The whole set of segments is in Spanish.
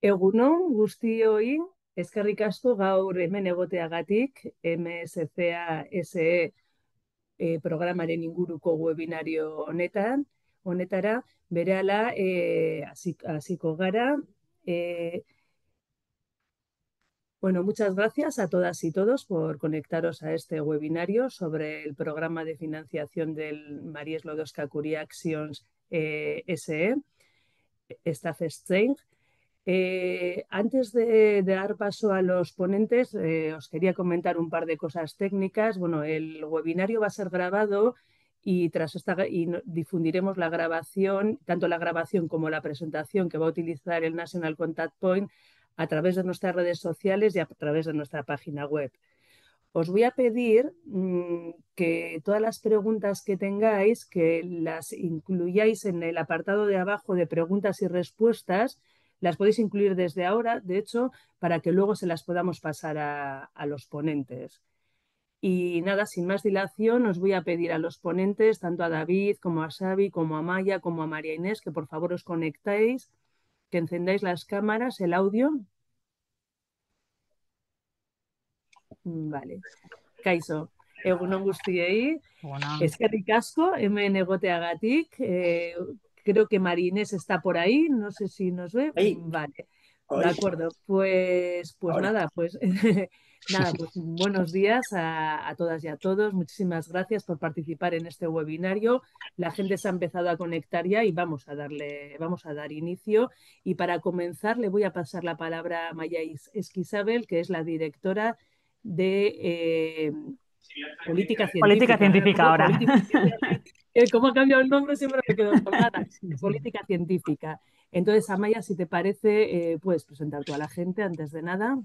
Egunon guztioi, eskerrik asko gaur hemen egoteagatik, MSCA SE programaren inguruko webinario honetara, berehala hasiko gara. Bueno, muchas gracias a todas y todos por conectaros a este webinario sobre el programa de financiación del Marie Sklodowska-Curie Actions SE, Staff Exchange. Antes de dar paso a los ponentes, os quería comentar un par de cosas técnicas. Bueno, el webinario va a ser grabado y difundiremos la grabación, tanto la grabación como la presentación que va a utilizar el National Contact Point a través de nuestras redes sociales y a través de nuestra página web. Os voy a pedir que todas las preguntas que tengáis, que las incluyáis en el apartado de abajo de preguntas y respuestas. Las podéis incluir desde ahora, de hecho, para que luego se las podamos pasar a los ponentes. Y nada, sin más dilación, os voy a pedir a los ponentes, tanto a David como a Xavi, como a Maya, como a María Inés, que por favor os conectéis, que encendáis las cámaras, el audio. Vale. Kaixo, egunon guztiei. Bueno, Eskerrik asko, hemen egoteagatik. Creo que Marinés está por ahí, no sé si nos ve. Ahí, Vale, de ahí, acuerdo. Pues ahora. nada, nada, pues buenos días a todas y a todos. Muchísimas gracias por participar en este webinario. La gente se ha empezado a conectar ya y vamos a dar inicio. Y para comenzar le voy a pasar la palabra a Maya Esquisabel, que es la directora de política política científica. científica ahora. ¿Cómo ha cambiado el nombre? Siempre me quedo colgada. Política científica. Entonces, Amaya, si te parece, puedes presentar tú a la gente antes de nada.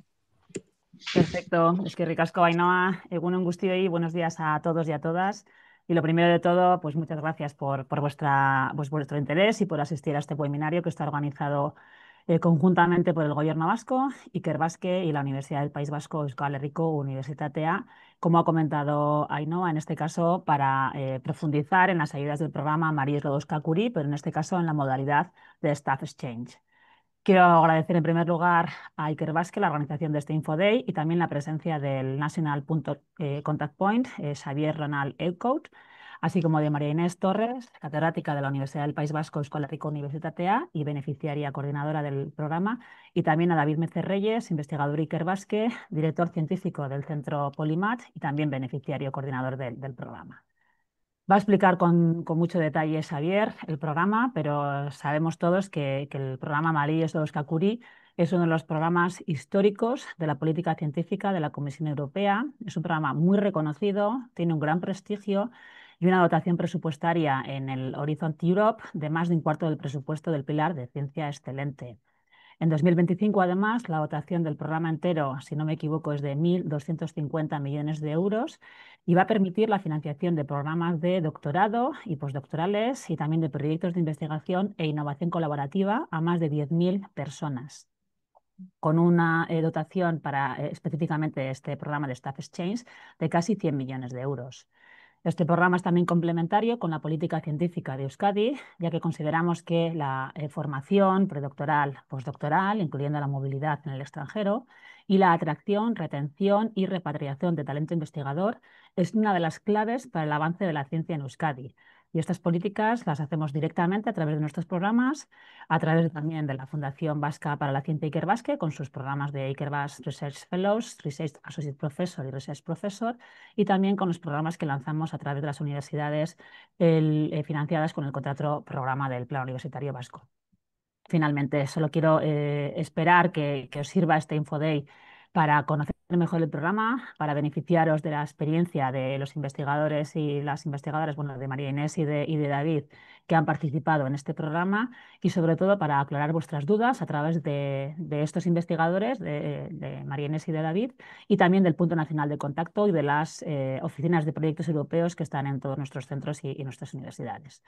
Perfecto, es que ricasco Ainhoa, egunon guztioi, buenos días a todos y a todas. Y lo primero de todo, pues muchas gracias por vuestro interés y por asistir a este webinario que está organizado conjuntamente por el Gobierno Vasco, Ikerbasque y la Universidad del País Vasco, Euskal Herriko Unibertsitatea, como ha comentado Ainhoa, en este caso para profundizar en las ayudas del programa Marie Sklodowska-Curie, pero en este caso en la modalidad de Staff Exchange. Quiero agradecer en primer lugar a Ikerbasque la organización de este Infoday y también la presencia del National Contact Point, Xavier Ronald Elcout, así como de María Inés Torres, catedrática de la Universidad del País Vasco, Euskal Herriko Unibertsitatea y beneficiaria coordinadora del programa, y también a David Mecer Reyes, investigador Ikerbasque, director científico del Centro Polymath y también beneficiario coordinador del programa. Va a explicar con mucho detalle Xavier el programa, pero sabemos todos que el programa Marie Sklodowska-Curie es uno de los programas históricos de la política científica de la Comisión Europea. Es un programa muy reconocido, tiene un gran prestigio y una dotación presupuestaria en el Horizon Europe de más de un cuarto del presupuesto del pilar de ciencia excelente. En 2025, además, la dotación del programa entero, si no me equivoco, es de 1.250 millones de euros y va a permitir la financiación de programas de doctorado y postdoctorales y también de proyectos de investigación e innovación colaborativa a más de 10.000 personas, con una dotación para específicamente este programa de Staff Exchange de casi 100 millones de euros. Este programa es también complementario con la política científica de Euskadi, ya que consideramos que la formación predoctoral, postdoctoral, incluyendo la movilidad en el extranjero, y la atracción, retención y repatriación de talento investigador es una de las claves para el avance de la ciencia en Euskadi. Y estas políticas las hacemos directamente a través de nuestros programas, a través también de la Fundación Vasca para la Ciencia Ikerbasque, con sus programas de Ikerbas Research Fellows, Research Associate Professor y Research Professor, y también con los programas que lanzamos a través de las universidades financiadas con el contrato programa del Plan Universitario Vasco. Finalmente, solo quiero esperar que os sirva este Infoday para conocer mejor el programa, para beneficiaros de la experiencia de los investigadores y las investigadoras, bueno, de María Inés y de David, que han participado en este programa, y sobre todo para aclarar vuestras dudas a través de estos investigadores, de María Inés y de David, y también del Punto Nacional de Contacto y de las oficinas de proyectos europeos que están en todos nuestros centros y nuestras universidades.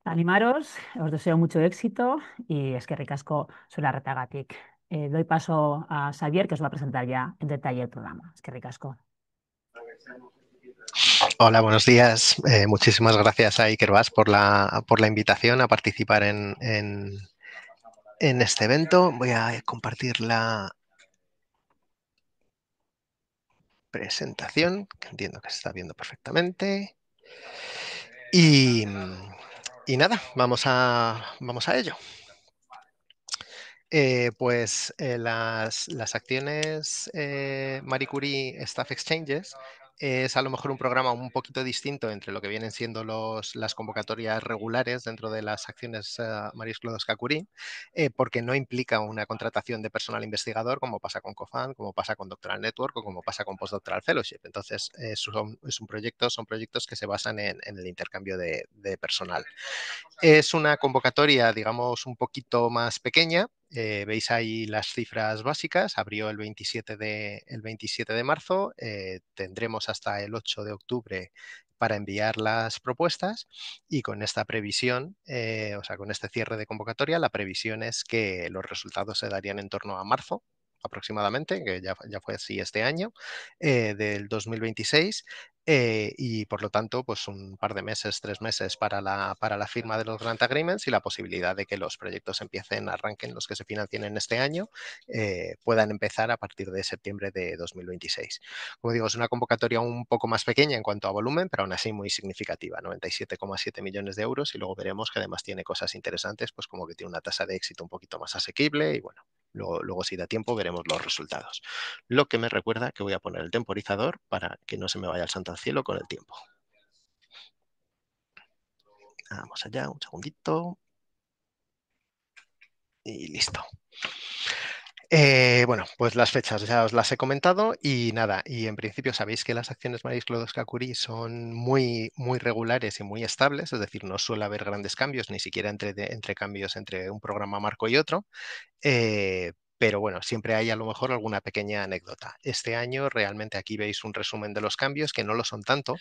Animaros, os deseo mucho éxito y eskerrik asko zularretagatik. Doy paso a Xavier, que os va a presentar ya en detalle el programa. Eskerrik asko. Hola, buenos días. Muchísimas gracias a Ikerbas por la invitación a participar en en este evento. Voy a compartir la presentación, que entiendo que se está viendo perfectamente. Y nada, vamos a ello. Las acciones Marie Curie Staff Exchanges es a lo mejor un programa un poquito distinto entre lo que vienen siendo las convocatorias regulares dentro de las acciones Marie Sklodowska-Curie, porque no implica una contratación de personal investigador como pasa con COFAND, como pasa con Doctoral Network o como pasa con Postdoctoral Fellowship. Entonces, son proyectos que se basan en el intercambio de personal. Es una convocatoria, digamos, un poquito más pequeña. Veis ahí las cifras básicas. Abrió el 27 de marzo. Tendremos hasta el 8 de octubre para enviar las propuestas, y con esta previsión, o sea, con este cierre de convocatoria, la previsión es que los resultados se darían en torno a marzo aproximadamente, que ya fue así este año, del 2026. Y por lo tanto, pues un par de meses, 3 meses para la firma de los Grant Agreements y la posibilidad de que los proyectos arranquen los que se financien en este año, puedan empezar a partir de septiembre de 2026. Como digo, es una convocatoria un poco más pequeña en cuanto a volumen, pero aún así muy significativa, 97,7 millones de euros, y luego veremos que además tiene cosas interesantes, pues como que tiene una tasa de éxito un poquito más asequible y bueno, luego si da tiempo veremos los resultados. Lo que me recuerda que voy a poner el temporizador para que no se me vaya el santo al cielo con el tiempo. Vamos allá, un segundito. Y listo. Bueno, pues las fechas ya os las he comentado y nada, y en principio sabéis que las acciones Marie Sklodowska-Curie son muy, muy regulares y muy estables, es decir, no suele haber grandes cambios, ni siquiera entre cambios entre un programa marco y otro. Pero bueno, siempre hay a lo mejor alguna pequeña anécdota. Este año realmente aquí veis un resumen de los cambios, que no lo son tanto,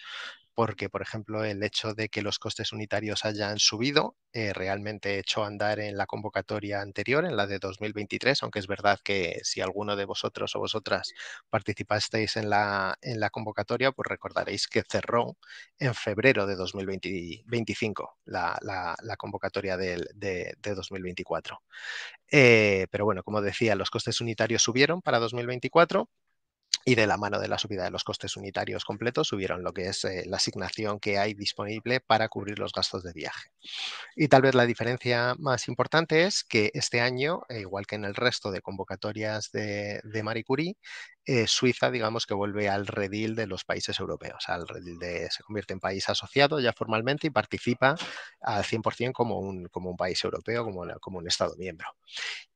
porque, por ejemplo, el hecho de que los costes unitarios hayan subido realmente echó a andar en la convocatoria anterior, en la de 2023, aunque es verdad que si alguno de vosotros o vosotras participasteis en la convocatoria, pues recordaréis que cerró en febrero de 2025 la convocatoria de 2024. Pero bueno, como decía, los costes unitarios subieron para 2024, y de la mano de la subida de los costes unitarios completos subieron lo que es la asignación que hay disponible para cubrir los gastos de viaje. Y tal vez la diferencia más importante es que este año, igual que en el resto de convocatorias de Marie Curie, Suiza, digamos que vuelve al redil de los países europeos, se convierte en país asociado ya formalmente y participa al 100% como un país europeo, como un Estado miembro.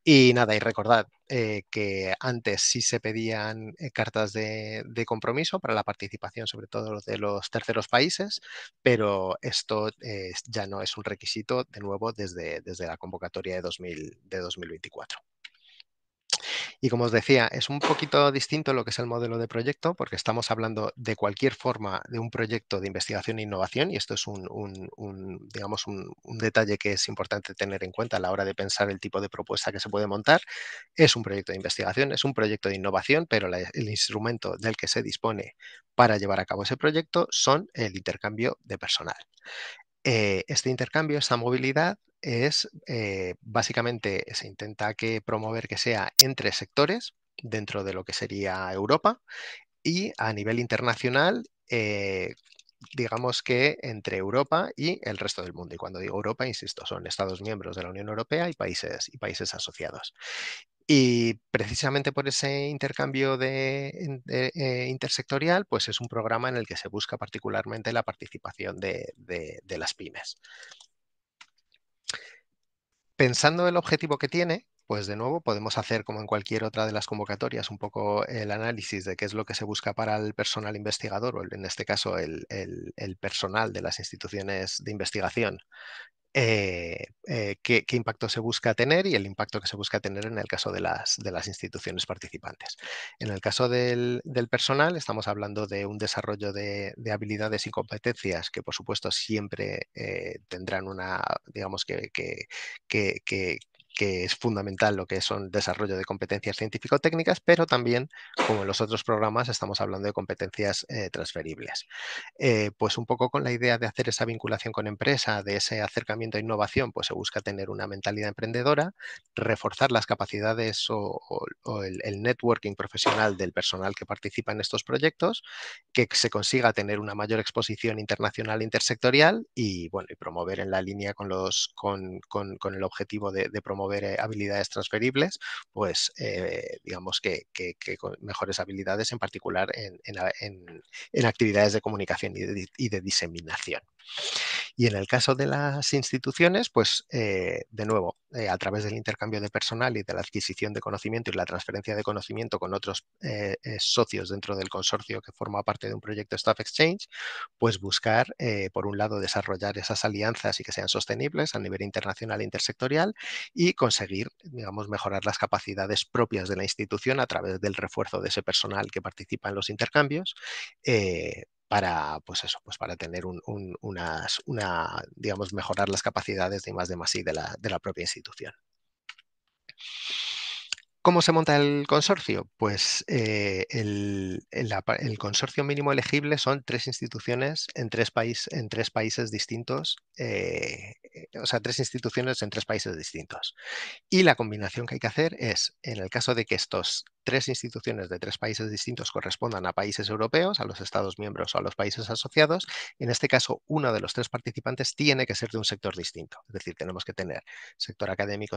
Y nada, y recordad que antes sí se pedían cartas de compromiso para la participación, sobre todo de los terceros países, pero esto ya no es un requisito, de nuevo, desde la convocatoria de 2024. Y como os decía, es un poquito distinto lo que es el modelo de proyecto, porque estamos hablando de cualquier forma de un proyecto de investigación e innovación, y esto es digamos, un detalle que es importante tener en cuenta a la hora de pensar el tipo de propuesta que se puede montar. Es un proyecto de investigación, es un proyecto de innovación, pero el instrumento del que se dispone para llevar a cabo ese proyecto son el intercambio de personal. Este intercambio, esta movilidad, básicamente se intenta promover que sea entre sectores dentro de lo que sería Europa, y a nivel internacional, digamos que entre Europa y el resto del mundo. Y cuando digo Europa, insisto, son Estados miembros de la Unión Europea y países asociados. Y precisamente por ese intercambio intersectorial, pues es un programa en el que se busca particularmente la participación de las pymes. Pensando el objetivo que tiene, pues de nuevo podemos hacer, como en cualquier otra de las convocatorias, un poco el análisis de qué es lo que se busca para el personal investigador, o en este caso el personal de las instituciones de investigación. Qué impacto se busca tener y el impacto que se busca tener en el caso de las instituciones participantes. En el caso del personal, estamos hablando de un desarrollo de habilidades y competencias que, por supuesto, siempre tendrán digamos que que es fundamental lo que son desarrollo de competencias científico-técnicas, pero también, como en los otros programas, estamos hablando de competencias transferibles. Pues un poco con la idea de hacer esa vinculación con empresa, de ese acercamiento a innovación, pues se busca tener una mentalidad emprendedora, reforzar las capacidades o el networking profesional del personal que participa en estos proyectos, que se consiga tener una mayor exposición internacional e intersectorial y, bueno, y promover en la línea con el objetivo de promover habilidades transferibles, pues digamos que con mejores habilidades, en particular en actividades de comunicación y de diseminación. Y en el caso de las instituciones, pues de nuevo, a través del intercambio de personal y de la adquisición de conocimiento y la transferencia de conocimiento con otros socios dentro del consorcio que forma parte de un proyecto Staff Exchange, pues buscar, por un lado, desarrollar esas alianzas y que sean sostenibles a nivel internacional e intersectorial y conseguir, digamos, mejorar las capacidades propias de la institución a través del refuerzo de ese personal que participa en los intercambios, para, pues eso, pues para tener digamos, mejorar las capacidades de I+D+I de la propia institución. ¿Cómo se monta el consorcio? Pues el consorcio mínimo elegible son 3 instituciones en tres países distintos, o sea, 3 instituciones en 3 países distintos. Y la combinación que hay que hacer es, en el caso de que estos 3 instituciones de 3 países distintos correspondan a países europeos, a los Estados miembros o a los países asociados, en este caso uno de los 3 participantes tiene que ser de un sector distinto. Es decir, tenemos que tener sector académico,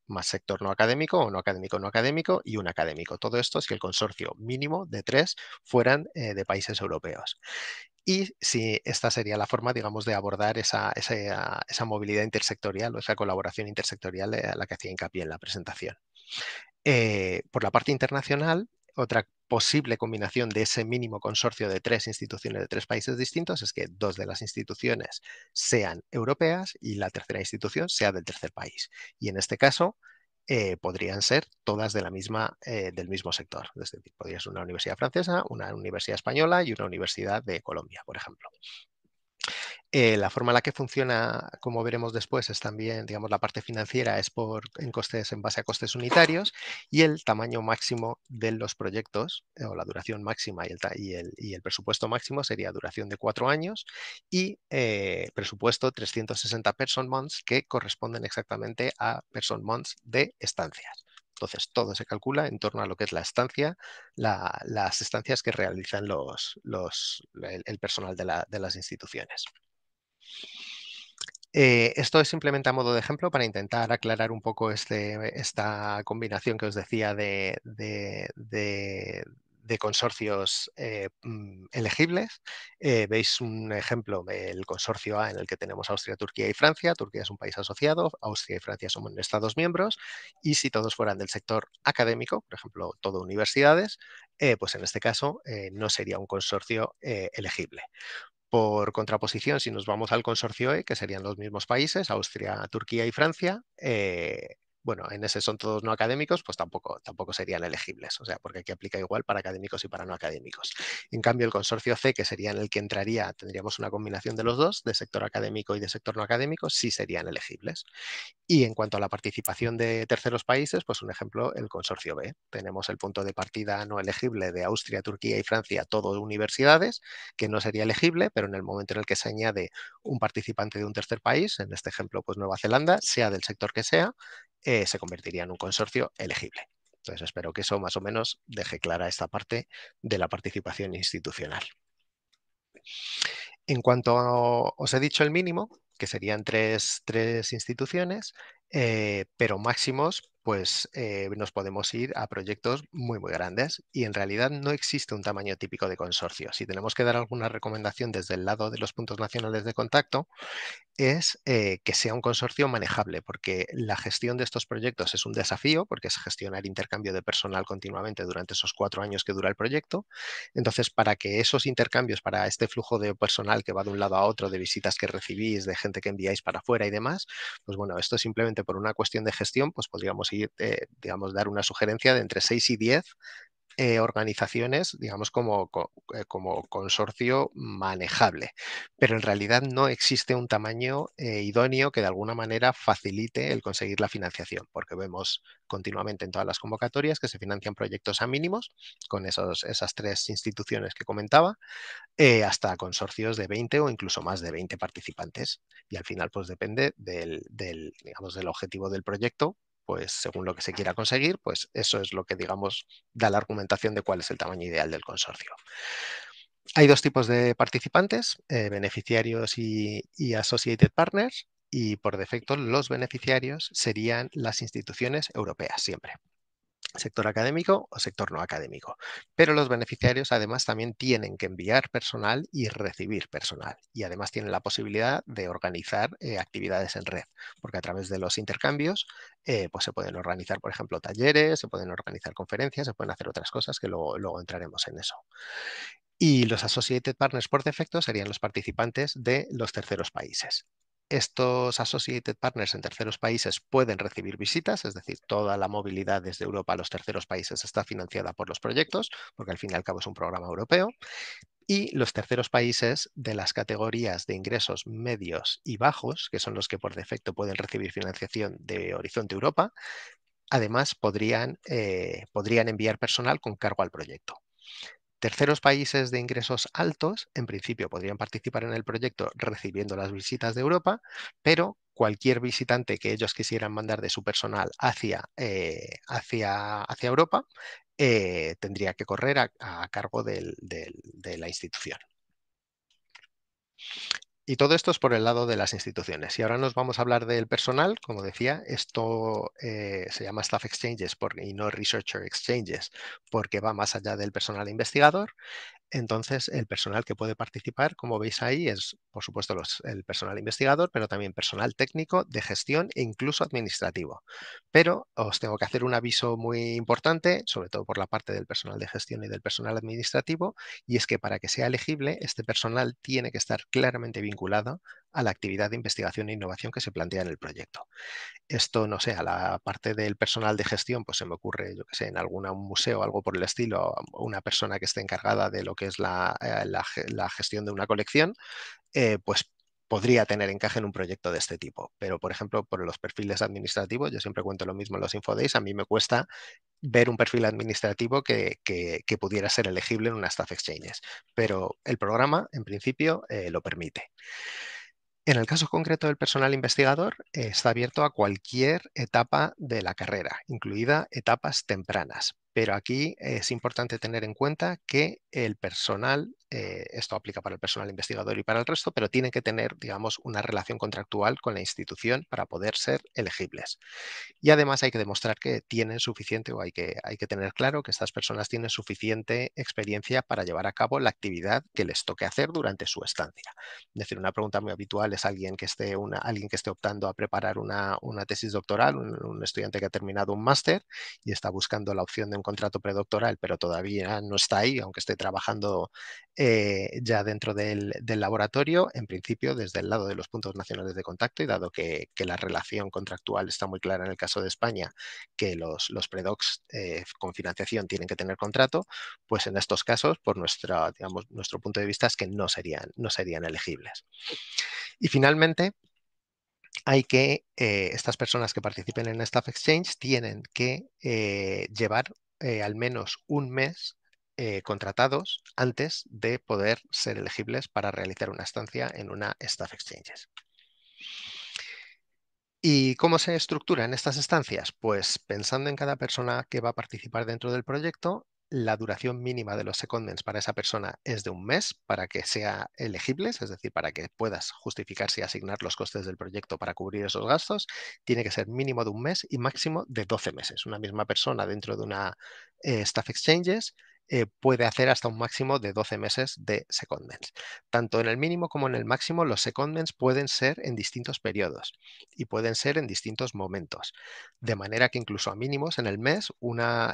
más sector no académico o no académico, no académico y un académico. Todo esto si el consorcio mínimo de 3 fueran de países europeos. Y si esta sería la forma, digamos, de abordar esa movilidad intersectorial o esa colaboración intersectorial a la que hacía hincapié en la presentación. Por la parte internacional, otra posible combinación de ese mínimo consorcio de 3 instituciones de 3 países distintos es que 2 de las instituciones sean europeas y la tercera institución sea del tercer país. Y en este caso, podrían ser todas del mismo sector. Es decir, podría ser una universidad francesa, una universidad española y una universidad de Colombia, por ejemplo. La forma en la que funciona, como veremos después, es también, digamos, la parte financiera es en base a costes unitarios y el tamaño máximo de los proyectos o la duración máxima y el presupuesto máximo sería duración de 4 años y presupuesto 360 person months que corresponden exactamente a person months de estancias. Entonces, todo se calcula en torno a lo que es la estancia, las estancias que realizan el personal de las instituciones. Esto es simplemente a modo de ejemplo para intentar aclarar un poco esta combinación que os decía de consorcios elegibles. Veis un ejemplo del consorcio A en el que tenemos Austria, Turquía y Francia. Turquía es un país asociado, Austria y Francia son Estados miembros y si todos fueran del sector académico, por ejemplo, todo universidades, pues en este caso no sería un consorcio elegible. Por contraposición, si nos vamos al consorcio E, que serían los mismos países, Austria, Turquía y Francia, bueno, en ese son todos no académicos, pues tampoco serían elegibles, o sea, porque aquí aplica igual para académicos y para no académicos. En cambio, el consorcio C, que sería en el que tendríamos una combinación de los dos, de sector académico y de sector no académico, sí serían elegibles. Y en cuanto a la participación de terceros países, pues un ejemplo, el consorcio B. Tenemos el punto de partida no elegible de Austria, Turquía y Francia, todo universidades, que no sería elegible, pero en el momento en el que se añade un participante de un tercer país, en este ejemplo, pues Nueva Zelanda, sea del sector que sea, se convertiría en un consorcio elegible. Entonces, espero que eso más o menos deje clara esta parte de la participación institucional. En cuanto os he dicho el mínimo, que serían tres instituciones, pero máximos, pues nos podemos ir a proyectos muy, muy grandes y en realidad no existe un tamaño típico de consorcio. Si tenemos que dar alguna recomendación desde el lado de los puntos nacionales de contacto, es que sea un consorcio manejable, porque la gestión de estos proyectos es un desafío, porque es gestionar intercambio de personal continuamente durante esos 4 años que dura el proyecto. Entonces, para que esos intercambios, para este flujo de personal que va de un lado a otro, de visitas que recibís, de gente que enviáis para afuera y demás, pues bueno, esto simplemente por una cuestión de gestión, pues podríamos ir, digamos, dar una sugerencia de entre 6 y 10 organizaciones, digamos, como consorcio manejable. Pero en realidad no existe un tamaño idóneo que de alguna manera facilite el conseguir la financiación, porque vemos continuamente en todas las convocatorias que se financian proyectos a mínimos con esas tres instituciones que comentaba, hasta consorcios de 20 o incluso más de 20 participantes. Y al final, pues depende digamos, del objetivo del proyecto, pues según lo que se quiera conseguir, pues eso es lo que, digamos, da la argumentación de cuál es el tamaño ideal del consorcio. Hay dos tipos de participantes, beneficiarios y associated partners, y por defecto los beneficiarios serían las instituciones europeas siempre, sector académico o sector no académico. Pero los beneficiarios además también tienen que enviar personal y recibir personal. Y además tienen la posibilidad de organizar actividades en red, porque a través de los intercambios pues se pueden organizar, por ejemplo, talleres, se pueden organizar conferencias, se pueden hacer otras cosas que luego entraremos en eso. Y los associated partners por defecto serían los participantes de los terceros países. Estos associated partners en terceros países pueden recibir visitas, es decir, toda la movilidad desde Europa a los terceros países está financiada por los proyectos, porque al fin y al cabo es un programa europeo. Y los terceros países de las categorías de ingresos medios y bajos, que son los que por defecto pueden recibir financiación de Horizonte Europa, además podrían enviar personal con cargo al proyecto. Terceros países de ingresos altos, en principio, podrían participar en el proyecto recibiendo las visitas de Europa, pero cualquier visitante que ellos quisieran mandar de su personal hacia Europa tendría que correr a cargo de la institución. Y todo esto es por el lado de las instituciones. Y ahora nos vamos a hablar del personal. Como decía, esto se llama Staff Exchanges y no Researcher Exchanges, porque va más allá del personal investigador. Entonces, el personal que puede participar, como veis ahí, es, por supuesto, el personal investigador, pero también personal técnico, de gestión e incluso administrativo. Pero os tengo que hacer un aviso muy importante, sobre todo por la parte del personal de gestión y del personal administrativo, y es que para que sea elegible, este personal tiene que estar claramente vinculado a la actividad de investigación e innovación que se plantea en el proyecto. Esto, no sé, a la parte del personal de gestión, pues se me ocurre, yo que sé, en un museo o algo por el estilo, una persona que esté encargada de lo que es la gestión de una colección, pues podría tener encaje en un proyecto de este tipo. Pero, por ejemplo, por los perfiles administrativos, yo siempre cuento lo mismo en los Infodays, a mí me cuesta ver un perfil administrativo que pudiera ser elegible en una Staff Exchanges. Pero el programa, en principio, lo permite. En el caso concreto del personal investigador, está abierto a cualquier etapa de la carrera, incluida etapas tempranas. Pero aquí es importante tener en cuenta que el personal, esto aplica para el personal investigador y para el resto, pero tiene que tener, digamos, una relación contractual con la institución para poder ser elegibles. Y además hay que demostrar que tienen suficiente, o hay que tener claro que estas personas tienen suficiente experiencia para llevar a cabo la actividad que les toque hacer durante su estancia. Es decir, una pregunta muy habitual es alguien que esté optando a preparar una tesis doctoral, un estudiante que ha terminado un máster y está buscando la opción de un contrato predoctoral, pero todavía no está ahí, aunque esté trabajando ya dentro del laboratorio. En principio, desde el lado de los puntos nacionales de contacto, y dado que la relación contractual está muy clara en el caso de España, que los predocs con financiación tienen que tener contrato, pues en estos casos, por nuestro punto de vista, es que no serían elegibles. Y finalmente, estas personas que participen en Staff Exchange tienen que llevar al menos un mes contratados antes de poder ser elegibles para realizar una estancia en una Staff Exchanges. ¿Y cómo se estructuran estas estancias? Pues pensando en cada persona que va a participar dentro del proyecto, la duración mínima de los secondments para esa persona es de un mes para que sea elegibles, es decir, para que puedas justificarse y asignar los costes del proyecto para cubrir esos gastos. Tiene que ser mínimo de un mes y máximo de 12 meses. Una misma persona dentro de una Staff Exchanges puede hacer hasta un máximo de 12 meses de secondments. Tanto en el mínimo como en el máximo, los secondments pueden ser en distintos periodos y pueden ser en distintos momentos. De manera que incluso a mínimos en el mes,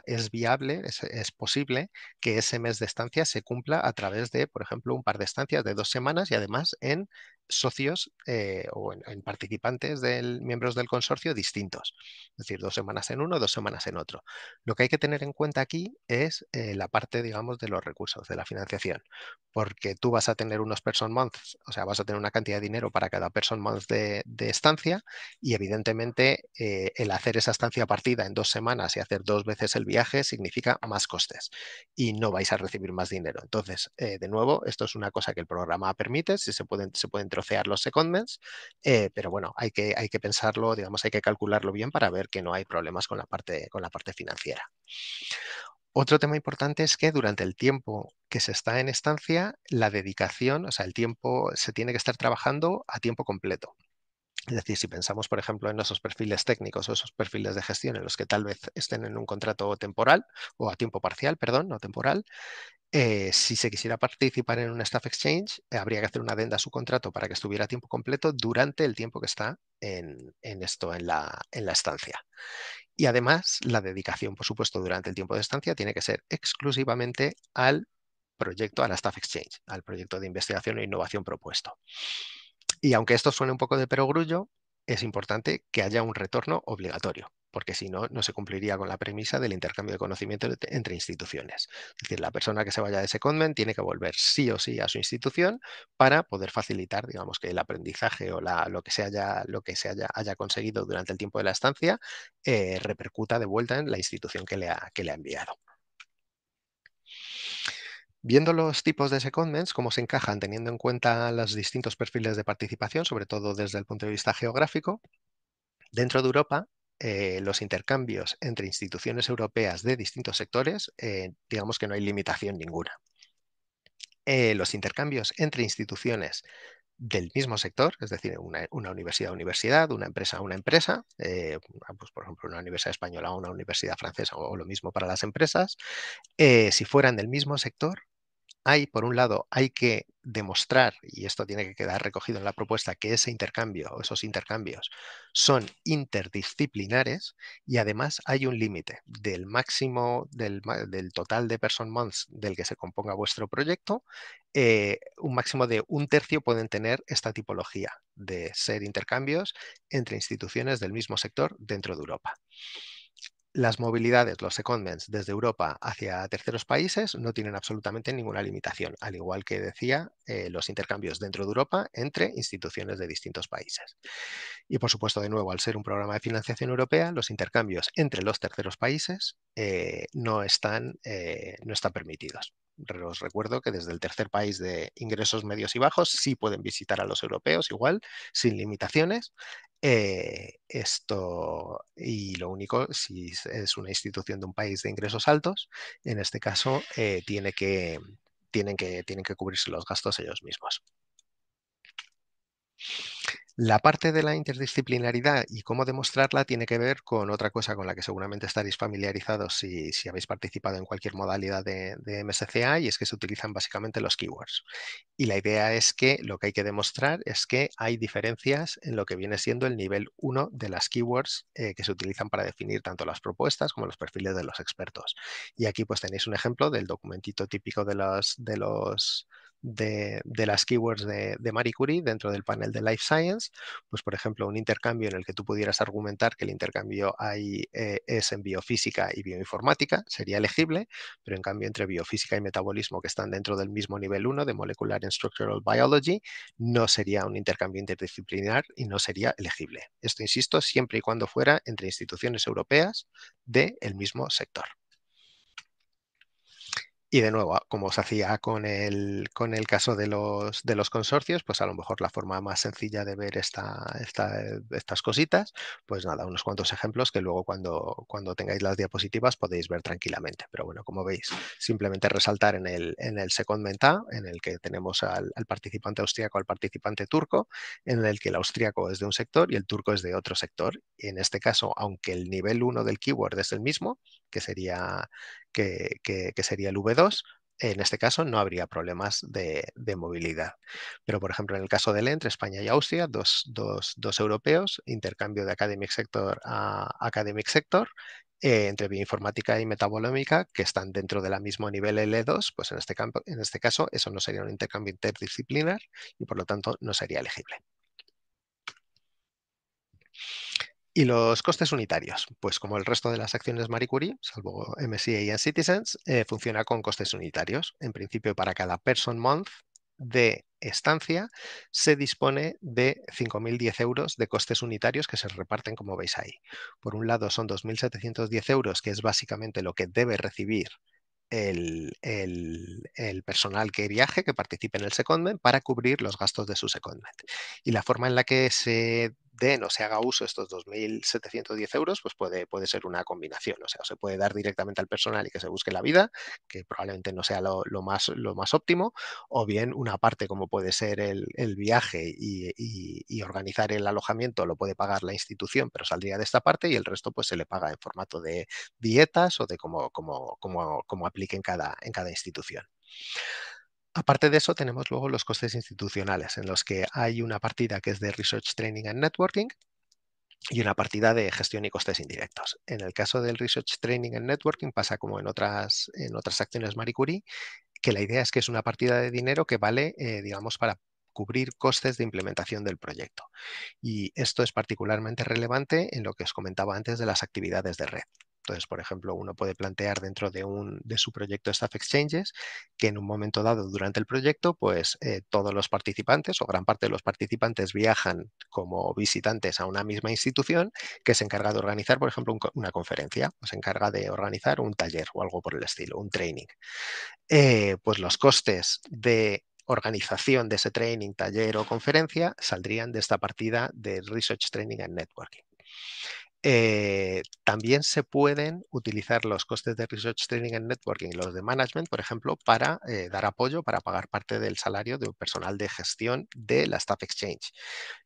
es viable, es posible que ese mes de estancia se cumpla a través de, por ejemplo, un par de estancias de 2 semanas y además en socios o en participantes miembros del consorcio distintos. Es decir, 2 semanas en uno, 2 semanas en otro. Lo que hay que tener en cuenta aquí es la parte, digamos, de los recursos, de la financiación, porque tú vas a tener unos person months, o sea, vas a tener una cantidad de dinero para cada person month de estancia y evidentemente el hacer esa estancia partida en 2 semanas y hacer 2 veces el viaje significa más costes y no vais a recibir más dinero. Entonces, de nuevo, esto es una cosa que el programa permite, si se pueden trocear los secondments, pero bueno, hay que pensarlo, digamos, hay que calcularlo bien para ver que no hay problemas con la parte financiera. Otro tema importante es que durante el tiempo que se está en estancia, la dedicación, o sea, el tiempo se tiene que estar trabajando a tiempo completo. Es decir, si pensamos, por ejemplo, en esos perfiles técnicos o esos perfiles de gestión en los que tal vez estén en un contrato temporal o a tiempo parcial, perdón, no temporal, si se quisiera participar en un Staff Exchange, habría que hacer una adenda a su contrato para que estuviera a tiempo completo durante el tiempo que está en la estancia. Y además, la dedicación, por supuesto, durante el tiempo de estancia tiene que ser exclusivamente al proyecto, a la Staff Exchange, al proyecto de investigación e innovación propuesto. Y aunque esto suene un poco de perogrullo, es importante que haya un retorno obligatorio, porque si no, no se cumpliría con la premisa del intercambio de conocimiento entre instituciones. Es decir, la persona que se vaya de secondment tiene que volver sí o sí a su institución para poder facilitar, digamos, que el aprendizaje o lo que haya conseguido durante el tiempo de la estancia repercuta de vuelta en la institución que le ha enviado. Viendo los tipos de secondments, cómo se encajan teniendo en cuenta los distintos perfiles de participación, sobre todo desde el punto de vista geográfico, dentro de Europa, los intercambios entre instituciones europeas de distintos sectores, digamos que no hay limitación ninguna. Los intercambios entre instituciones del mismo sector, es decir, una universidad a universidad, una empresa a una empresa, pues por ejemplo una universidad española o una universidad francesa o lo mismo para las empresas, si fueran del mismo sector, por un lado, hay que demostrar, y esto tiene que quedar recogido en la propuesta, que ese intercambio o esos intercambios son interdisciplinares y además hay un límite del máximo del total de person months del que se componga vuestro proyecto. Un máximo de 1/3 pueden tener esta tipología de ser intercambios entre instituciones del mismo sector dentro de Europa. Las movilidades, los secondments desde Europa hacia terceros países no tienen absolutamente ninguna limitación, al igual que decía, los intercambios dentro de Europa entre instituciones de distintos países. Y por supuesto, de nuevo, al ser un programa de financiación europea, los intercambios entre los terceros países no están permitidos. Os recuerdo que desde el tercer país de ingresos medios y bajos sí pueden visitar a los europeos igual, sin limitaciones. Y lo único, si es una institución de un país de ingresos altos, en este caso tienen que cubrirse los gastos ellos mismos. La parte de la interdisciplinaridad y cómo demostrarla tiene que ver con otra cosa con la que seguramente estaréis familiarizados si habéis participado en cualquier modalidad de MSCA, y es que se utilizan básicamente los keywords. Y la idea es que lo que hay que demostrar es que hay diferencias en lo que viene siendo el nivel 1 de las keywords que se utilizan para definir tanto las propuestas como los perfiles de los expertos. Y aquí pues tenéis un ejemplo del documentito típico de las keywords de Marie Curie dentro del panel de Life Science. Pues por ejemplo, un intercambio en el que tú pudieras argumentar que el intercambio es en biofísica y bioinformática, sería elegible, pero en cambio entre biofísica y metabolismo, que están dentro del mismo nivel 1 de Molecular and Structural Biology, no sería un intercambio interdisciplinar y no sería elegible. Esto, insisto, siempre y cuando fuera entre instituciones europeas del mismo sector. Y de nuevo, como se hacía con el caso de los consorcios, pues a lo mejor la forma más sencilla de ver estas cositas, pues nada, unos cuantos ejemplos que luego cuando tengáis las diapositivas podéis ver tranquilamente. Pero bueno, como veis, simplemente resaltar en el secondment A, en el que tenemos al participante austríaco, al participante turco, en el que el austríaco es de un sector y el turco es de otro sector. Y en este caso, aunque el nivel 1 del keyword es el mismo, que sería sería el V2, en este caso no habría problemas de movilidad. Pero, por ejemplo, en el caso del entre España y Austria, dos europeos, intercambio de Academic Sector a Academic Sector, entre bioinformática y metabolómica, que están dentro del mismo nivel L2, pues en este caso eso no sería un intercambio interdisciplinar y por lo tanto no sería elegible. Y los costes unitarios, pues como el resto de las acciones Marie Curie, salvo MSCA y Citizens, funciona con costes unitarios. En principio, para cada person month de estancia se dispone de 5.010 euros de costes unitarios que se reparten como veis ahí. Por un lado son 2.710 euros, que es básicamente lo que debe recibir el personal que viaje, que participe en el secondment, para cubrir los gastos de su secondment. Y la forma en la que se den o se haga uso estos 2.710 euros, pues puede ser una combinación. O sea, se puede dar directamente al personal y que se busque la vida, que probablemente no sea lo más óptimo, o bien una parte como puede ser el viaje y organizar el alojamiento lo puede pagar la institución, pero saldría de esta parte, y el resto pues se le paga en formato de dietas o de cómo aplique en cada institución. Aparte de eso, tenemos luego los costes institucionales, en los que hay una partida que es de Research, Training and Networking y una partida de gestión y costes indirectos. En el caso del Research, Training and Networking pasa como en otras acciones Marie Curie, que la idea es que es una partida de dinero que vale, digamos, para cubrir costes de implementación del proyecto. Y esto es particularmente relevante en lo que os comentaba antes de las actividades de red. Entonces, por ejemplo, uno puede plantear dentro de su proyecto Staff Exchanges que en un momento dado durante el proyecto, pues todos los participantes o gran parte de los participantes viajan como visitantes a una misma institución que se encarga de organizar, por ejemplo, una conferencia, o se encarga de organizar un taller o algo por el estilo, un training. Pues los costes de organización de ese training, taller o conferencia saldrían de esta partida de Research, Training and Networking. También se pueden utilizar los costes de Research, Training and Networking y los de Management, por ejemplo, para dar apoyo, para pagar parte del salario de un personal de gestión de la Staff Exchange.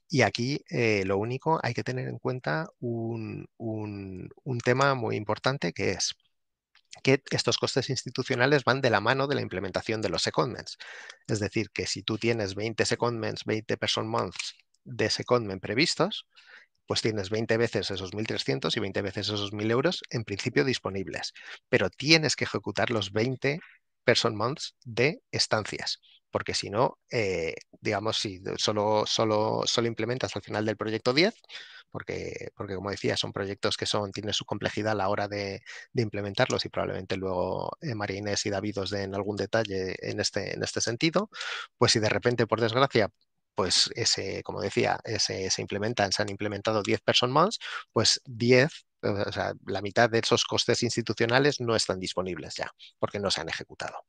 Y aquí lo único, hay que tener en cuenta un tema muy importante, que es que estos costes institucionales van de la mano de la implementación de los secondments. Es decir, que si tú tienes 20 secondments, 20 person months de secondment previstos, pues tienes 20 veces esos 1.300 y 20 veces esos 1.000 euros en principio disponibles, pero tienes que ejecutar los 20 person months de estancias, porque si no, digamos, si solo implementas al final del proyecto 10, porque como decía, son proyectos que tienen su complejidad a la hora de implementarlos, y probablemente luego María Inés y David os den algún detalle en este sentido, pues si de repente, por desgracia, pues como decía, se han implementado 10 person months, pues 10, o sea, la mitad de esos costes institucionales no están disponibles ya, porque no se han ejecutado.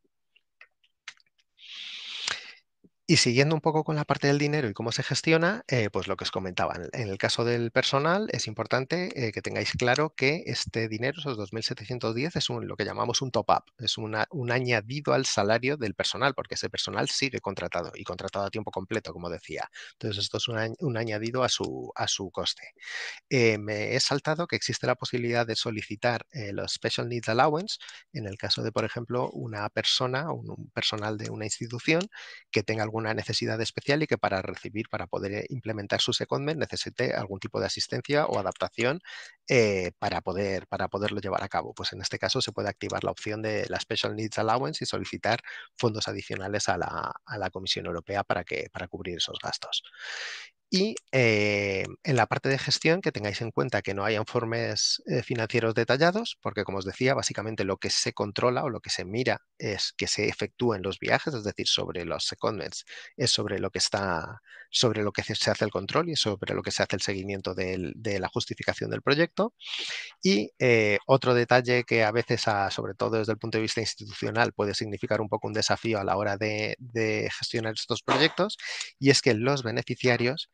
Y siguiendo un poco con la parte del dinero y cómo se gestiona, pues lo que os comentaba, en el caso del personal es importante que tengáis claro que este dinero, esos 2.710, es lo que llamamos un top-up, es un añadido al salario del personal, porque ese personal sigue contratado y contratado a tiempo completo, como decía. Entonces esto es un añadido a su coste. Me he saltado que existe la posibilidad de solicitar los Special Needs Allowance en el caso de, por ejemplo, una persona o un personal de una institución que tenga alguna necesidad especial y que para poder implementar su secondment necesite algún tipo de asistencia o adaptación para poderlo llevar a cabo. Pues en este caso se puede activar la opción de la Special Needs Allowance y solicitar fondos adicionales a la Comisión Europea para cubrir esos gastos. Y en la parte de gestión, que tengáis en cuenta que no hay informes financieros detallados, porque como os decía, básicamente lo que se controla o lo que se mira es que se efectúen los viajes, es decir, sobre los secondments, es sobre lo que se hace el control y sobre lo que se hace el seguimiento de la justificación del proyecto. Y otro detalle que a veces, sobre todo desde el punto de vista institucional, puede significar un poco un desafío a la hora de gestionar estos proyectos, y es que los beneficiarios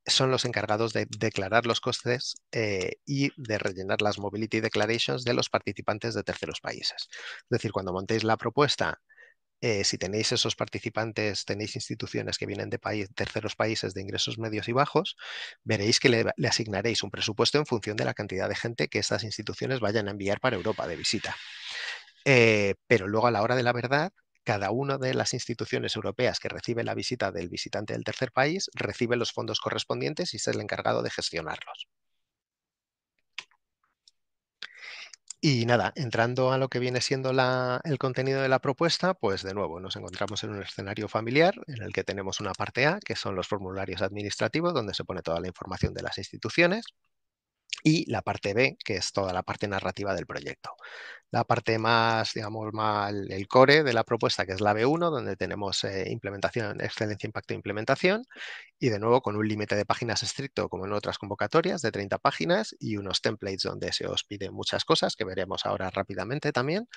son los encargados de declarar los costes y de rellenar las Mobility Declarations de los participantes de terceros países. Es decir, cuando montéis la propuesta, si tenéis esos participantes, tenéis instituciones que vienen de terceros países de ingresos medios y bajos, veréis que le asignaréis un presupuesto en función de la cantidad de gente que estas instituciones vayan a enviar para Europa de visita. Pero luego, a la hora de la verdad, cada una de las instituciones europeas que recibe la visita del visitante del tercer país recibe los fondos correspondientes y es el encargado de gestionarlos. Y nada, entrando a lo que viene siendo el contenido de la propuesta, pues de nuevo nos encontramos en un escenario familiar en el que tenemos una parte A, que son los formularios administrativos, donde se pone toda la información de las instituciones, y la parte B, que es toda la parte narrativa del proyecto. La parte más, digamos, más el core de la propuesta, que es la B1, donde tenemos implementación, excelencia, impacto e implementación, y de nuevo con un límite de páginas estricto, como en otras convocatorias, de 30 páginas, y unos templates donde se os pide muchas cosas, que veremos ahora rápidamente también,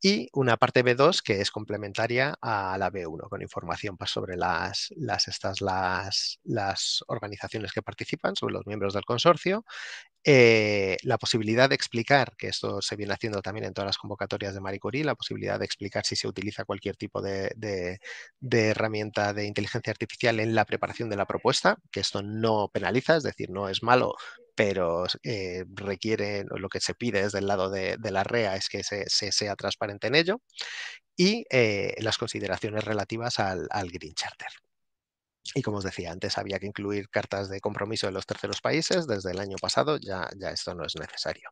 y una parte B2 que es complementaria a la B1, con información pues, sobre las organizaciones que participan, sobre los miembros del consorcio, la posibilidad de explicar, que esto se viene haciendo también en todas las convocatorias de Marie Curie, la posibilidad de explicar si se utiliza cualquier tipo de herramienta de inteligencia artificial en la preparación de la propuesta, que esto no penaliza, es decir, no es malo, pero requiere, lo que se pide desde el lado de la REA es que se sea transparente en ello, y las consideraciones relativas al Green Charter. Y como os decía antes, había que incluir cartas de compromiso de los terceros países. Desde el año pasado ya esto no es necesario.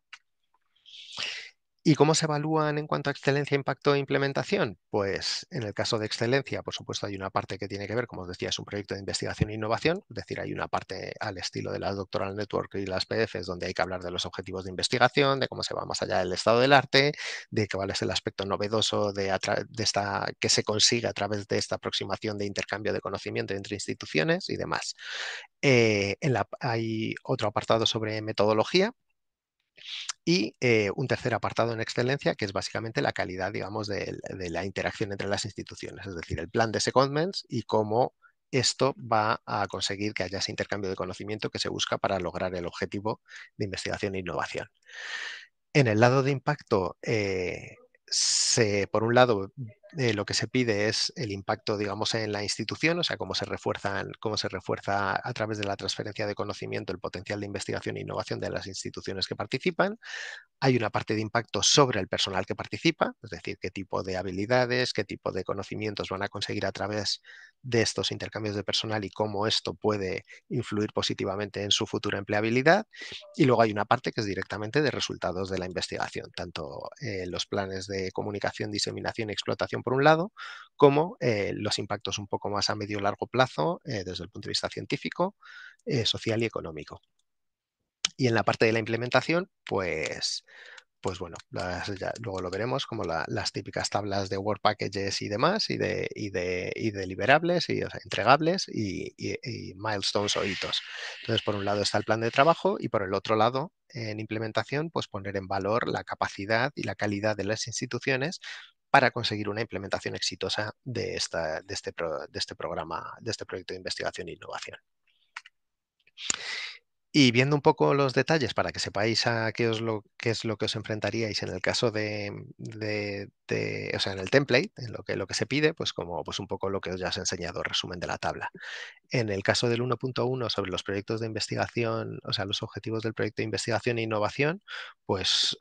¿Y cómo se evalúan en cuanto a excelencia, impacto e implementación? Pues en el caso de excelencia, por supuesto, hay una parte que tiene que ver, como os decía, es un proyecto de investigación e innovación, es decir, hay una parte al estilo de las Doctoral Network y las PFs donde hay que hablar de los objetivos de investigación, de cómo se va más allá del estado del arte, de cuál es el aspecto novedoso que se consigue a través de esta aproximación de intercambio de conocimiento entre instituciones y demás. Hay otro apartado sobre metodología, y un tercer apartado en excelencia, que es básicamente la calidad, digamos, de la interacción entre las instituciones, es decir, el plan de secondments y cómo esto va a conseguir que haya ese intercambio de conocimiento que se busca para lograr el objetivo de investigación e innovación. En el lado de impacto, por un lado, lo que se pide es el impacto, digamos, en la institución, o sea, cómo se refuerza a través de la transferencia de conocimiento el potencial de investigación e innovación de las instituciones que participan. Hay una parte de impacto sobre el personal que participa, es decir, qué tipo de habilidades, qué tipo de conocimientos van a conseguir a través de estos intercambios de personal y cómo esto puede influir positivamente en su futura empleabilidad. Y luego hay una parte que es directamente de resultados de la investigación, tanto los planes de comunicación, diseminación y explotación por un lado, como los impactos un poco más a medio y largo plazo desde el punto de vista científico, social y económico. Y en la parte de la implementación, pues bueno, luego lo veremos como las típicas tablas de Work Packages y demás, y de deliverables, y o sea, entregables y milestones o hitos. Entonces, por un lado está el plan de trabajo y por el otro lado, en implementación, pues poner en valor la capacidad y la calidad de las instituciones para conseguir una implementación exitosa de este programa, de este proyecto de investigación e innovación. Y viendo un poco los detalles para que sepáis a qué es lo que os enfrentaríais en el caso o sea, en el template, en lo que se pide, pues como pues un poco lo que os ya os he enseñado, resumen de la tabla. En el caso del 1.1 sobre los proyectos de investigación, o sea, los objetivos del proyecto de investigación e innovación, pues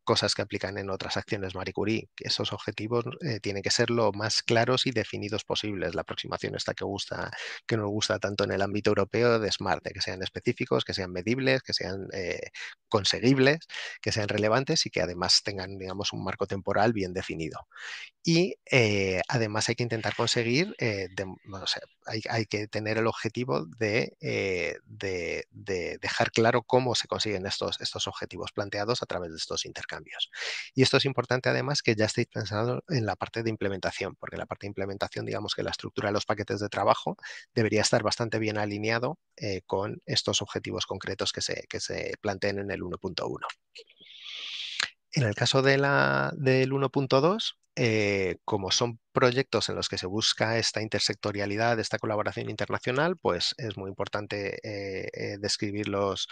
cosas que aplican en otras acciones Marie Curie. Esos objetivos tienen que ser lo más claros y definidos posibles. La aproximación esta que nos gusta tanto en el ámbito europeo de SMART, de que sean específicos, que sean medibles, que sean conseguibles, que sean relevantes y que además tengan, digamos, un marco temporal bien definido. Y además hay que intentar conseguir, o sea, hay que tener el objetivo de dejar claro cómo se consiguen estos objetivos planteados a través de estos intercambios. Y esto es importante además que ya estéis pensando en la parte de implementación, porque la parte de implementación, digamos que la estructura de los paquetes de trabajo debería estar bastante bien alineado con estos objetivos concretos que se planteen en el 1.1. En el caso del 1.2, como son proyectos en los que se busca esta intersectorialidad, esta colaboración internacional, pues es muy importante describir los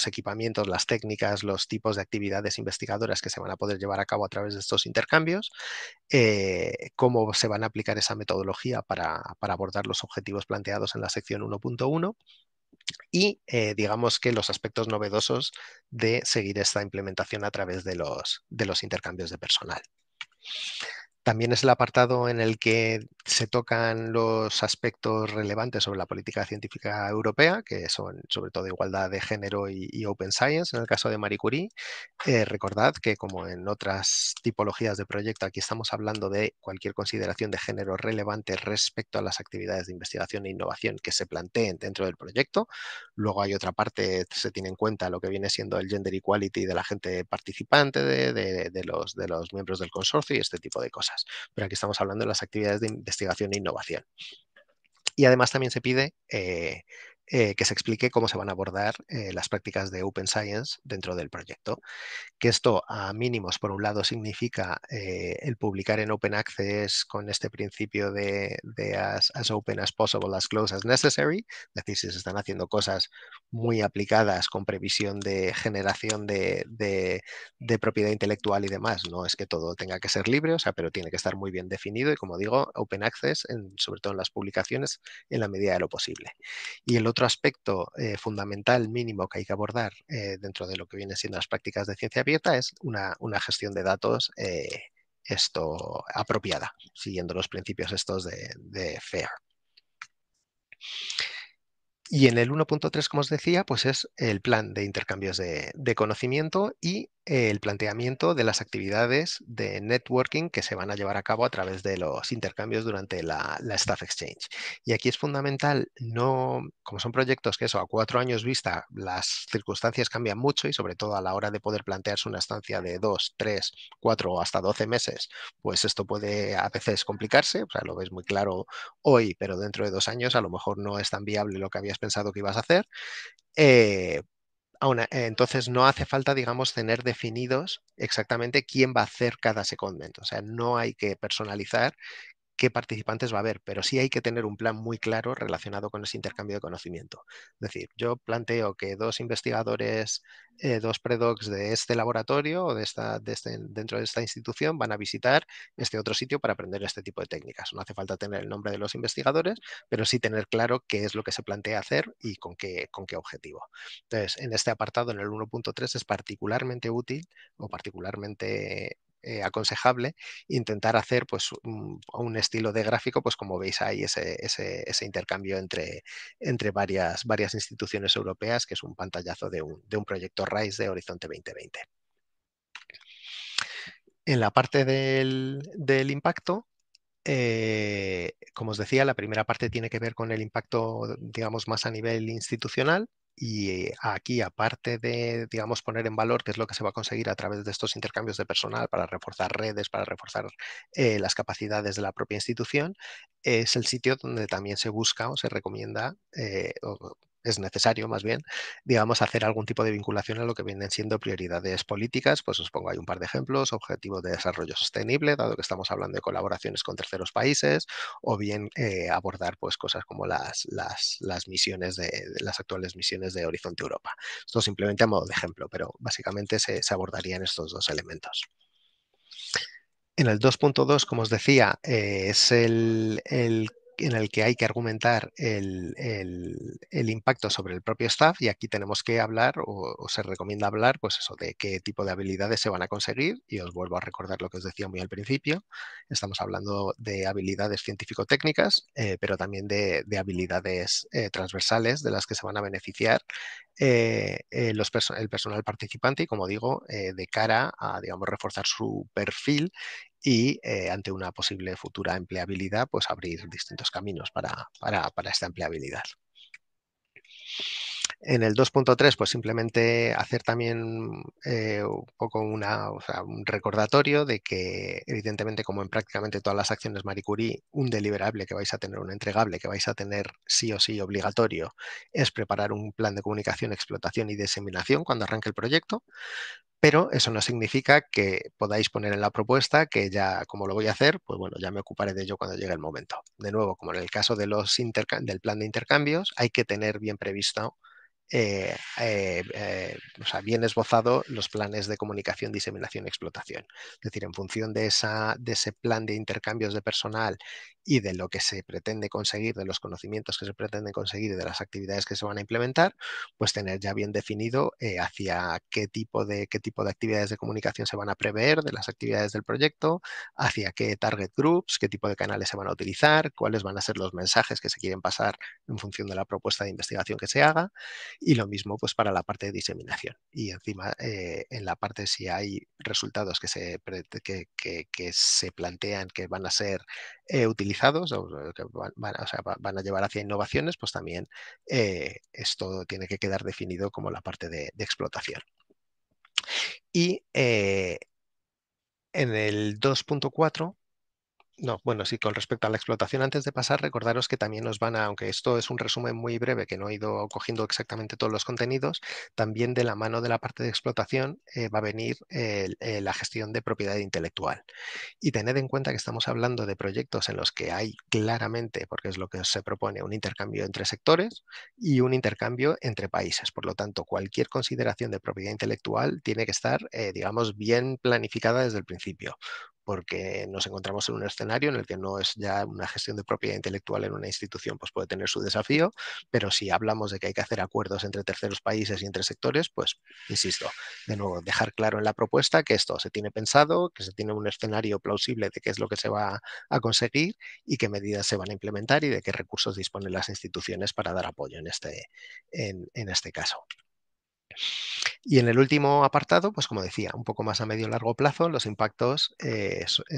equipamientos, las técnicas, los tipos de actividades investigadoras que se van a poder llevar a cabo a través de estos intercambios, cómo se van a aplicar esa metodología para abordar los objetivos planteados en la sección 1.1 y digamos que los aspectos novedosos de seguir esta implementación a través de los intercambios de personal. También es el apartado en el que se tocan los aspectos relevantes sobre la política científica europea, que son sobre todo igualdad de género y Open Science en el caso de Marie Curie. Recordad que, como en otras tipologías de proyecto, aquí estamos hablando de cualquier consideración de género relevante respecto a las actividades de investigación e innovación que se planteen dentro del proyecto. Luego hay otra parte, se tiene en cuenta lo que viene siendo el gender equality de la gente participante, de los miembros del consorcio y este tipo de cosas. Pero aquí estamos hablando de las actividades de investigación e innovación. Y además también se pide que se explique cómo se van a abordar las prácticas de Open Science dentro del proyecto. Que esto a mínimos, por un lado, significa el publicar en Open Access con este principio de as open as possible, as close as necessary, es decir, si se están haciendo cosas muy aplicadas con previsión de generación de propiedad intelectual y demás, no es que todo tenga que ser libre, o sea, pero tiene que estar muy bien definido y, como digo, Open Access, sobre todo en las publicaciones, en la medida de lo posible. Y el otro aspecto fundamental mínimo que hay que abordar dentro de lo que viene siendo las prácticas de ciencia abierta es una gestión de datos apropiada, siguiendo los principios estos de FAIR. Y en el 1.3, como os decía, pues es el plan de intercambios de conocimiento y el planteamiento de las actividades de networking que se van a llevar a cabo a través de los intercambios durante la Staff Exchange. Y aquí es fundamental, no, como son proyectos que eso, a 4 años vista, las circunstancias cambian mucho y sobre todo a la hora de poder plantearse una estancia de 2, 3, 4 o hasta 12 meses, pues esto puede a veces complicarse, o sea, lo ves muy claro hoy, pero dentro de 2 años a lo mejor no es tan viable lo que habías pensado que ibas a hacer. Eh, entonces no hace falta, digamos, tener definidos exactamente quién va a hacer cada secondment. O sea, no hay que personalizar qué participantes va a haber, pero sí hay que tener un plan muy claro relacionado con ese intercambio de conocimiento. Es decir, yo planteo que 2 investigadores, 2 predocs de este laboratorio o dentro de esta institución van a visitar este otro sitio para aprender este tipo de técnicas. No hace falta tener el nombre de los investigadores, pero sí tener claro qué es lo que se plantea hacer y con qué objetivo. Entonces, en este apartado, en el 1.3, es particularmente útil o particularmente aconsejable intentar hacer pues un estilo de gráfico, pues como veis ahí ese intercambio entre varias instituciones europeas, que es un pantallazo de un proyecto RISE de Horizonte 2020. En la parte del impacto, como os decía, la primera parte tiene que ver con el impacto, digamos, más a nivel institucional. Y aquí, aparte de, digamos, poner en valor qué es lo que se va a conseguir a través de estos intercambios de personal para reforzar redes, para reforzar las capacidades de la propia institución, es el sitio donde también se busca o se recomienda, o es necesario más bien, digamos, hacer algún tipo de vinculación a lo que vienen siendo prioridades políticas. Pues os pongo ahí un par de ejemplos: objetivos de desarrollo sostenible, dado que estamos hablando de colaboraciones con terceros países, o bien abordar pues cosas como las misiones de las actuales misiones de Horizonte Europa. Esto simplemente a modo de ejemplo, pero básicamente se abordarían estos dos elementos. En el 2.2, como os decía, es en el que hay que argumentar el impacto sobre el propio staff, y aquí tenemos que hablar o se recomienda hablar pues eso, de qué tipo de habilidades se van a conseguir, y os vuelvo a recordar lo que os decía muy al principio. Estamos hablando de habilidades científico-técnicas, pero también de habilidades transversales de las que se van a beneficiar el personal participante y, como digo, de cara a, digamos, reforzar su perfil y ante una posible futura empleabilidad, pues abrir distintos caminos para esta empleabilidad. En el 2.3, pues simplemente hacer también un poco un recordatorio de que, evidentemente, como en prácticamente todas las acciones Marie Curie, un deliberable que vais a tener, un entregable que vais a tener sí o sí obligatorio, es preparar un plan de comunicación, explotación y diseminación cuando arranque el proyecto. Pero eso no significa que podáis poner en la propuesta que ya, como lo voy a hacer, pues bueno, ya me ocuparé de ello cuando llegue el momento. De nuevo, como en el caso del plan de intercambios, hay que tener bien previsto o sea, bien esbozado los planes de comunicación, diseminación y explotación. Es decir, en función de ese plan de intercambios de personal y de lo que se pretende conseguir, de los conocimientos que se pretenden conseguir y de las actividades que se van a implementar, pues tener ya bien definido hacia qué tipo de actividades de comunicación se van a prever de las actividades del proyecto, hacia qué target groups, qué tipo de canales se van a utilizar, cuáles van a ser los mensajes que se quieren pasar en función de la propuesta de investigación que se haga, y lo mismo pues para la parte de diseminación. Y encima en la parte si hay resultados que se plantean que van a ser utilizados o que van a llevar hacia innovaciones, pues también esto tiene que quedar definido como la parte de explotación. Y en el 2.4, no, bueno, sí, con respecto a la explotación, antes de pasar, recordaros que también nos van a, aunque esto es un resumen muy breve, que no he ido cogiendo exactamente todos los contenidos, también de la mano de la parte de explotación va a venir la gestión de propiedad intelectual. Y tened en cuenta que estamos hablando de proyectos en los que hay claramente, porque es lo que se propone, un intercambio entre sectores y un intercambio entre países. Por lo tanto, cualquier consideración de propiedad intelectual tiene que estar, digamos, bien planificada desde el principio, porque nos encontramos en un escenario en el que no es ya una gestión de propiedad intelectual en una institución, pues puede tener su desafío, pero si hablamos de que hay que hacer acuerdos entre terceros países y entre sectores, pues, insisto, de nuevo, dejar claro en la propuesta que esto se tiene pensado, que se tiene un escenario plausible de qué es lo que se va a conseguir y qué medidas se van a implementar y de qué recursos disponen las instituciones para dar apoyo en este caso. Y en el último apartado, pues como decía, un poco más a medio y largo plazo, los impactos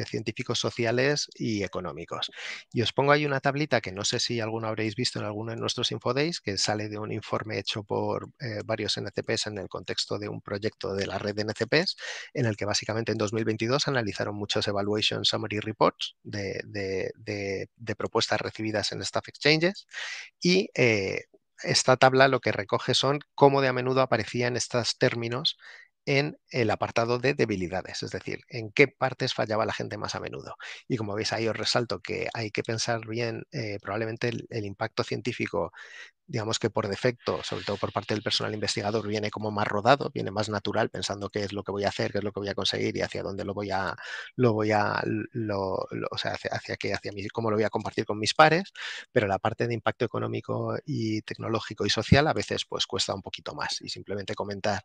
científicos, sociales y económicos. Y os pongo ahí una tablita que no sé si alguno habréis visto en alguno de nuestros Infodays, que sale de un informe hecho por varios NCPs en el contexto de un proyecto de la red de NCPs, en el que básicamente en 2022 analizaron muchos Evaluation Summary Reports de propuestas recibidas en Staff Exchanges y esta tabla lo que recoge son cómo de a menudo aparecían estos términos en el apartado de debilidades, es decir, en qué partes fallaba la gente más a menudo. Y como veis ahí os resalto que hay que pensar bien, probablemente el impacto científico, digamos que por defecto, sobre todo por parte del personal investigador, viene como más rodado, viene más natural, pensando qué es lo que voy a hacer, qué es lo que voy a conseguir y hacia dónde o sea, hacia mí, cómo lo voy a compartir con mis pares, pero la parte de impacto económico y tecnológico y social a veces pues cuesta un poquito más y simplemente comentar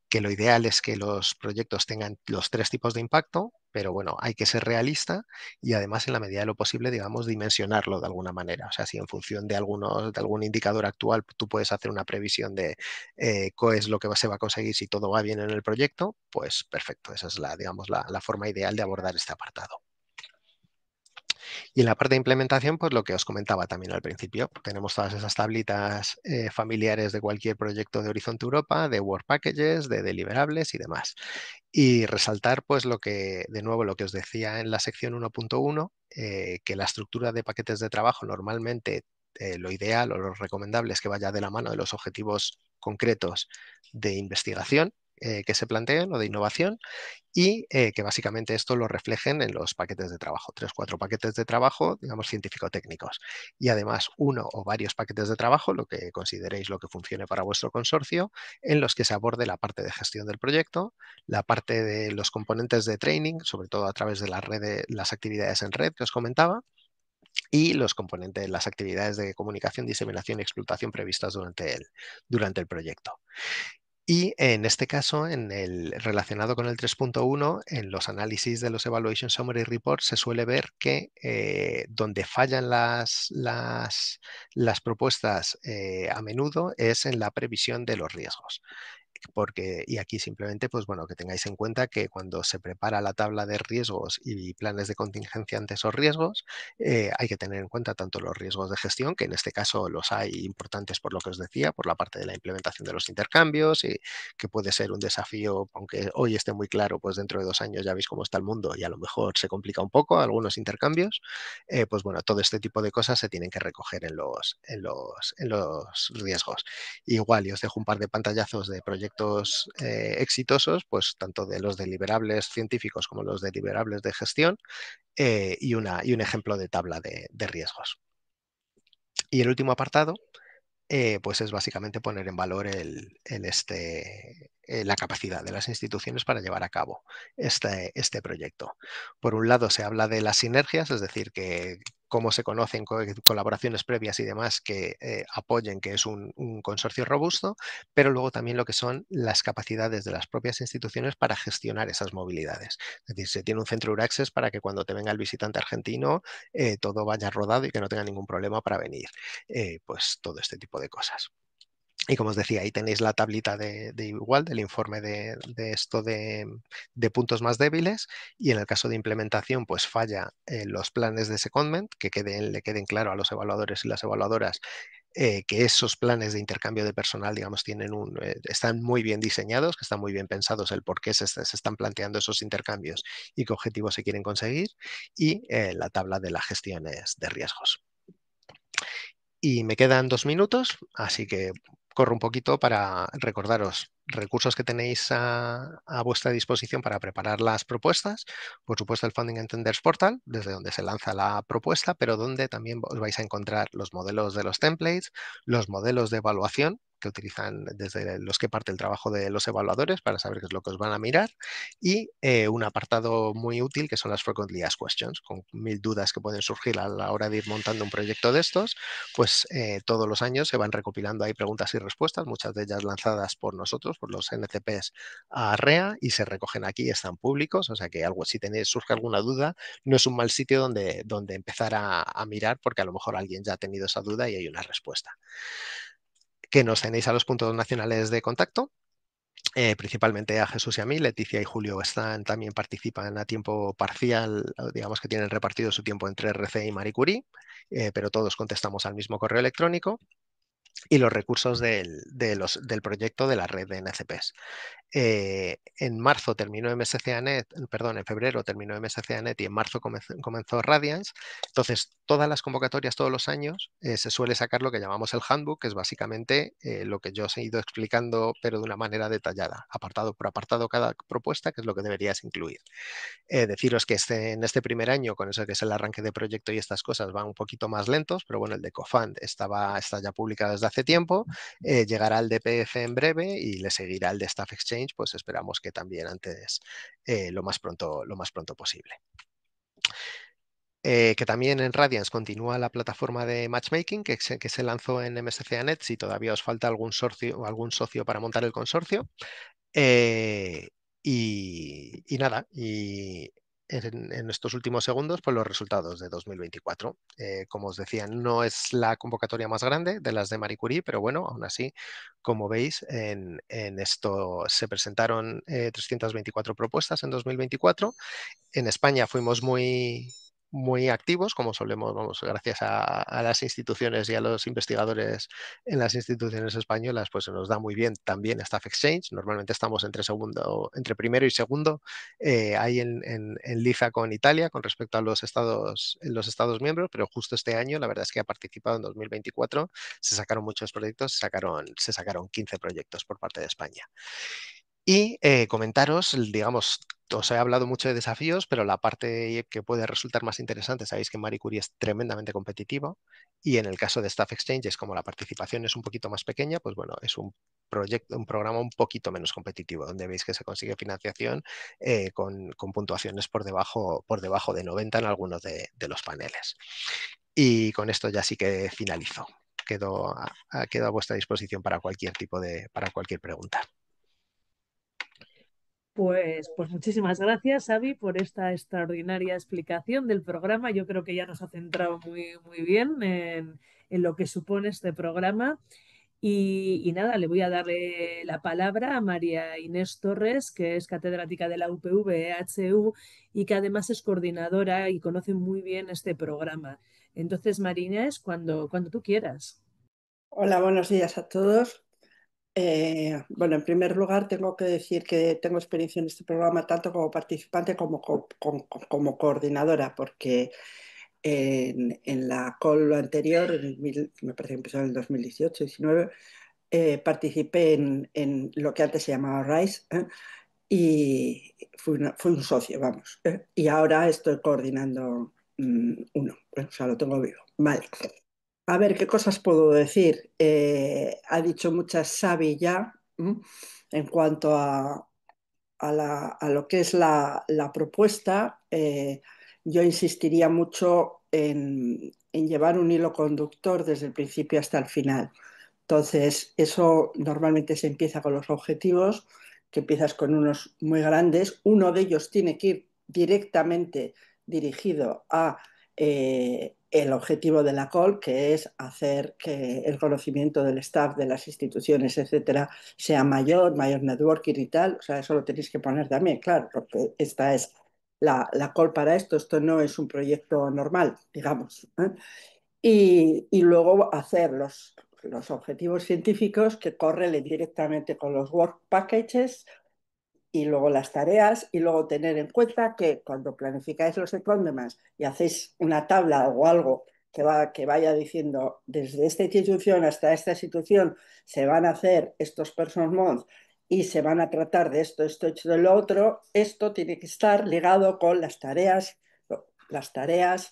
que lo ideal es que los proyectos tengan los tres tipos de impacto, pero bueno, hay que ser realista y además en la medida de lo posible, digamos, dimensionarlo de alguna manera. O sea, si en función de algún indicador actual tú puedes hacer una previsión de qué es lo que se va a conseguir si todo va bien en el proyecto, pues perfecto. Esa es digamos, la forma ideal de abordar este apartado. Y en la parte de implementación, pues lo que os comentaba también al principio, tenemos todas esas tablitas familiares de cualquier proyecto de Horizonte Europa, de Work Packages, de deliverables y demás. Y resaltar, pues de nuevo, lo que os decía en la sección 1.1, que la estructura de paquetes de trabajo normalmente lo ideal o lo recomendable es que vaya de la mano de los objetivos concretos de investigación que se planteen o de innovación y que básicamente esto lo reflejen en los paquetes de trabajo, 3-4 paquetes de trabajo, digamos, científico-técnicos. Y además uno o varios paquetes de trabajo, lo que consideréis lo que funcione para vuestro consorcio, en los que se aborde la parte de gestión del proyecto, la parte de los componentes de training, sobre todo a través de la red de las actividades en red que os comentaba, y los componentes, las actividades de comunicación, diseminación y explotación previstas durante el proyecto. Y en este caso, relacionado con el 3.1, en los análisis de los Evaluation Summary Reports se suele ver que donde fallan las propuestas a menudo es en la previsión de los riesgos. Y aquí simplemente, pues bueno, que tengáis en cuenta que cuando se prepara la tabla de riesgos y planes de contingencia ante esos riesgos, hay que tener en cuenta tanto los riesgos de gestión, que en este caso los hay importantes por lo que os decía, por la parte de la implementación de los intercambios y que puede ser un desafío, aunque hoy esté muy claro, pues dentro de 2 años ya veis cómo está el mundo y a lo mejor se complica un poco algunos intercambios, pues bueno, todo este tipo de cosas se tienen que recoger en los riesgos. Igual, y os dejo un par de pantallazos de proyectos exitosos, pues tanto de los deliberables científicos como los deliberables de gestión y un ejemplo de tabla de riesgos. Y el último apartado pues es básicamente poner en valor la capacidad de las instituciones para llevar a cabo este proyecto. Por un lado, se habla de las sinergias, es decir, que cómo se conocen colaboraciones previas y demás que apoyen que es un consorcio robusto, pero luego también lo que son las capacidades de las propias instituciones para gestionar esas movilidades. Es decir, se tiene un centro Euraccess para que cuando te venga el visitante argentino todo vaya rodado y que no tenga ningún problema para venir. Pues todo este tipo de cosas. Y como os decía, ahí tenéis la tablita del informe de esto de puntos más débiles, y en el caso de implementación, pues falla los planes de secondment, que le queden claro a los evaluadores y las evaluadoras que esos planes de intercambio de personal, digamos, están muy bien diseñados, que están muy bien pensados el por qué se están planteando esos intercambios y qué objetivos se quieren conseguir, y la tabla de las gestiones de riesgos. Y me quedan 2 minutos, así que corro un poquito para recordaros recursos que tenéis a vuestra disposición para preparar las propuestas. Por supuesto, el Funding Entenders Portal, desde donde se lanza la propuesta, pero donde también os vais a encontrar los modelos de los templates, los modelos de evaluación que utilizan desde los que parte el trabajo de los evaluadores para saber qué es lo que os van a mirar, y un apartado muy útil que son las Frequently Asked Questions, con 1000 dudas que pueden surgir a la hora de ir montando un proyecto de estos. Pues todos los años se van recopilando ahí preguntas y respuestas, muchas de ellas lanzadas por nosotros, por los NCPs a REA, y se recogen aquí, están públicos, o sea que si surge alguna duda, no es un mal sitio donde empezar a mirar, porque a lo mejor alguien ya ha tenido esa duda y hay una respuesta. Que nos tenéis a los puntos nacionales de contacto. Principalmente a Jesús y a mí. Leticia y Julio también participan a tiempo parcial, digamos que tienen repartido su tiempo entre RC y Marie Curie, pero todos contestamos al mismo correo electrónico. Y los recursos del proyecto de la red de NCPs. En marzo terminó MSCANet, perdón, en febrero terminó MSCANet y en marzo comenzó Radiance. Entonces, todas las convocatorias, todos los años, se suele sacar lo que llamamos el handbook, que es básicamente lo que yo os he ido explicando, pero de una manera detallada, apartado por apartado cada propuesta, que es lo que deberías incluir. Deciros que en este primer año, con eso que es el arranque de proyecto y estas cosas, van un poquito más lentos, pero bueno, el de Cofund está ya publicado desde hace tiempo, llegará el de PF en breve y le seguirá el de Staff Exchange, pues esperamos que también antes, lo más pronto posible. Que también en Radiance continúa la plataforma de matchmaking que se lanzó en MSCANet, si todavía os falta algún socio para montar el consorcio. Y nada, y en estos últimos segundos, pues los resultados de 2024. Como os decía, no es la convocatoria más grande de las de Marie Curie, pero bueno, aún así, como veis, en esto se presentaron 324 propuestas en 2024. En España fuimos muy activos, como solemos, vamos, gracias a las instituciones y a los investigadores en las instituciones españolas, pues se nos da muy bien también Staff Exchange. Normalmente estamos entre primero y segundo, ahí en liza con Italia con respecto a los estados miembros, pero justo este año, la verdad es que ha participado en 2024, se sacaron muchos proyectos, se sacaron 15 proyectos por parte de España. Y comentaros, digamos, os he hablado mucho de desafíos, pero la parte que puede resultar más interesante, sabéis que Marie Curie es tremendamente competitiva, y en el caso de Staff Exchanges, como la participación es un poquito más pequeña, pues bueno, es un programa un poquito menos competitivo, donde veis que se consigue financiación con puntuaciones por debajo de 90 en algunos de los paneles. Y con esto ya sí que finalizo. Quedo a vuestra disposición para cualquier pregunta. Pues muchísimas gracias, Avi, por esta extraordinaria explicación del programa. Yo creo que ya nos ha centrado muy bien en lo que supone este programa. Y nada, le voy a darle la palabra a María Inés Torres, que es catedrática de la UPV-EHU y que además es coordinadora y conoce muy bien este programa. Entonces, María Inés, cuando tú quieras. Hola, buenos días a todos. Bueno, en primer lugar tengo que decir que tengo experiencia en este programa tanto como participante como coordinadora, porque en la call anterior, me parece que empezó en el 2018-19, participé en lo que antes se llamaba RISE, y fui un socio, vamos. Y ahora estoy coordinando uno, o sea, lo tengo vivo. Vale. A ver, ¿qué cosas puedo decir? Ha dicho muchas Xavi ya, en cuanto a lo que es la propuesta. Yo insistiría mucho en llevar un hilo conductor desde el principio hasta el final. Entonces, eso normalmente se empieza con los objetivos, que empiezas con unos muy grandes. Uno de ellos tiene que ir directamente dirigido a el objetivo de la call, que es hacer que el conocimiento del staff, de las instituciones, etcétera, sea mayor, mayor networking y tal. O sea, eso lo tenéis que poner también, claro, porque esta es la call para esto. Esto no es un proyecto normal, digamos, ¿eh? Y luego hacer los objetivos científicos que correlen directamente con los work packages y luego las tareas, y luego tener en cuenta que cuando planificáis los economas y hacéis una tabla o algo que vaya diciendo desde esta institución hasta esta institución se van a hacer estos person months y se van a tratar de esto y de lo otro, esto tiene que estar ligado con las tareas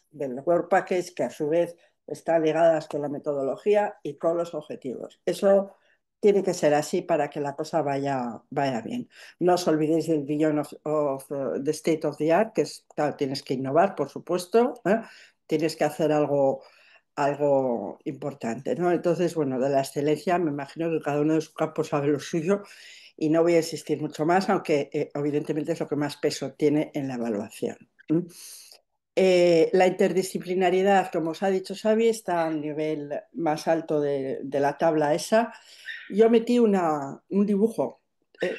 del work package, que a su vez están ligadas con la metodología y con los objetivos. Eso tiene que ser así para que la cosa vaya bien. No os olvidéis del Beyond of the State of the Art, que es, claro, tienes que innovar, por supuesto, ¿eh? Tienes que hacer algo importante, ¿no? Entonces, bueno, de la excelencia, me imagino que cada uno de sus campos sabe lo suyo y no voy a insistir mucho más, aunque evidentemente es lo que más peso tiene en la evaluación. La interdisciplinariedad, como os ha dicho Xavi, está al nivel más alto de la tabla esa. Yo metí un dibujo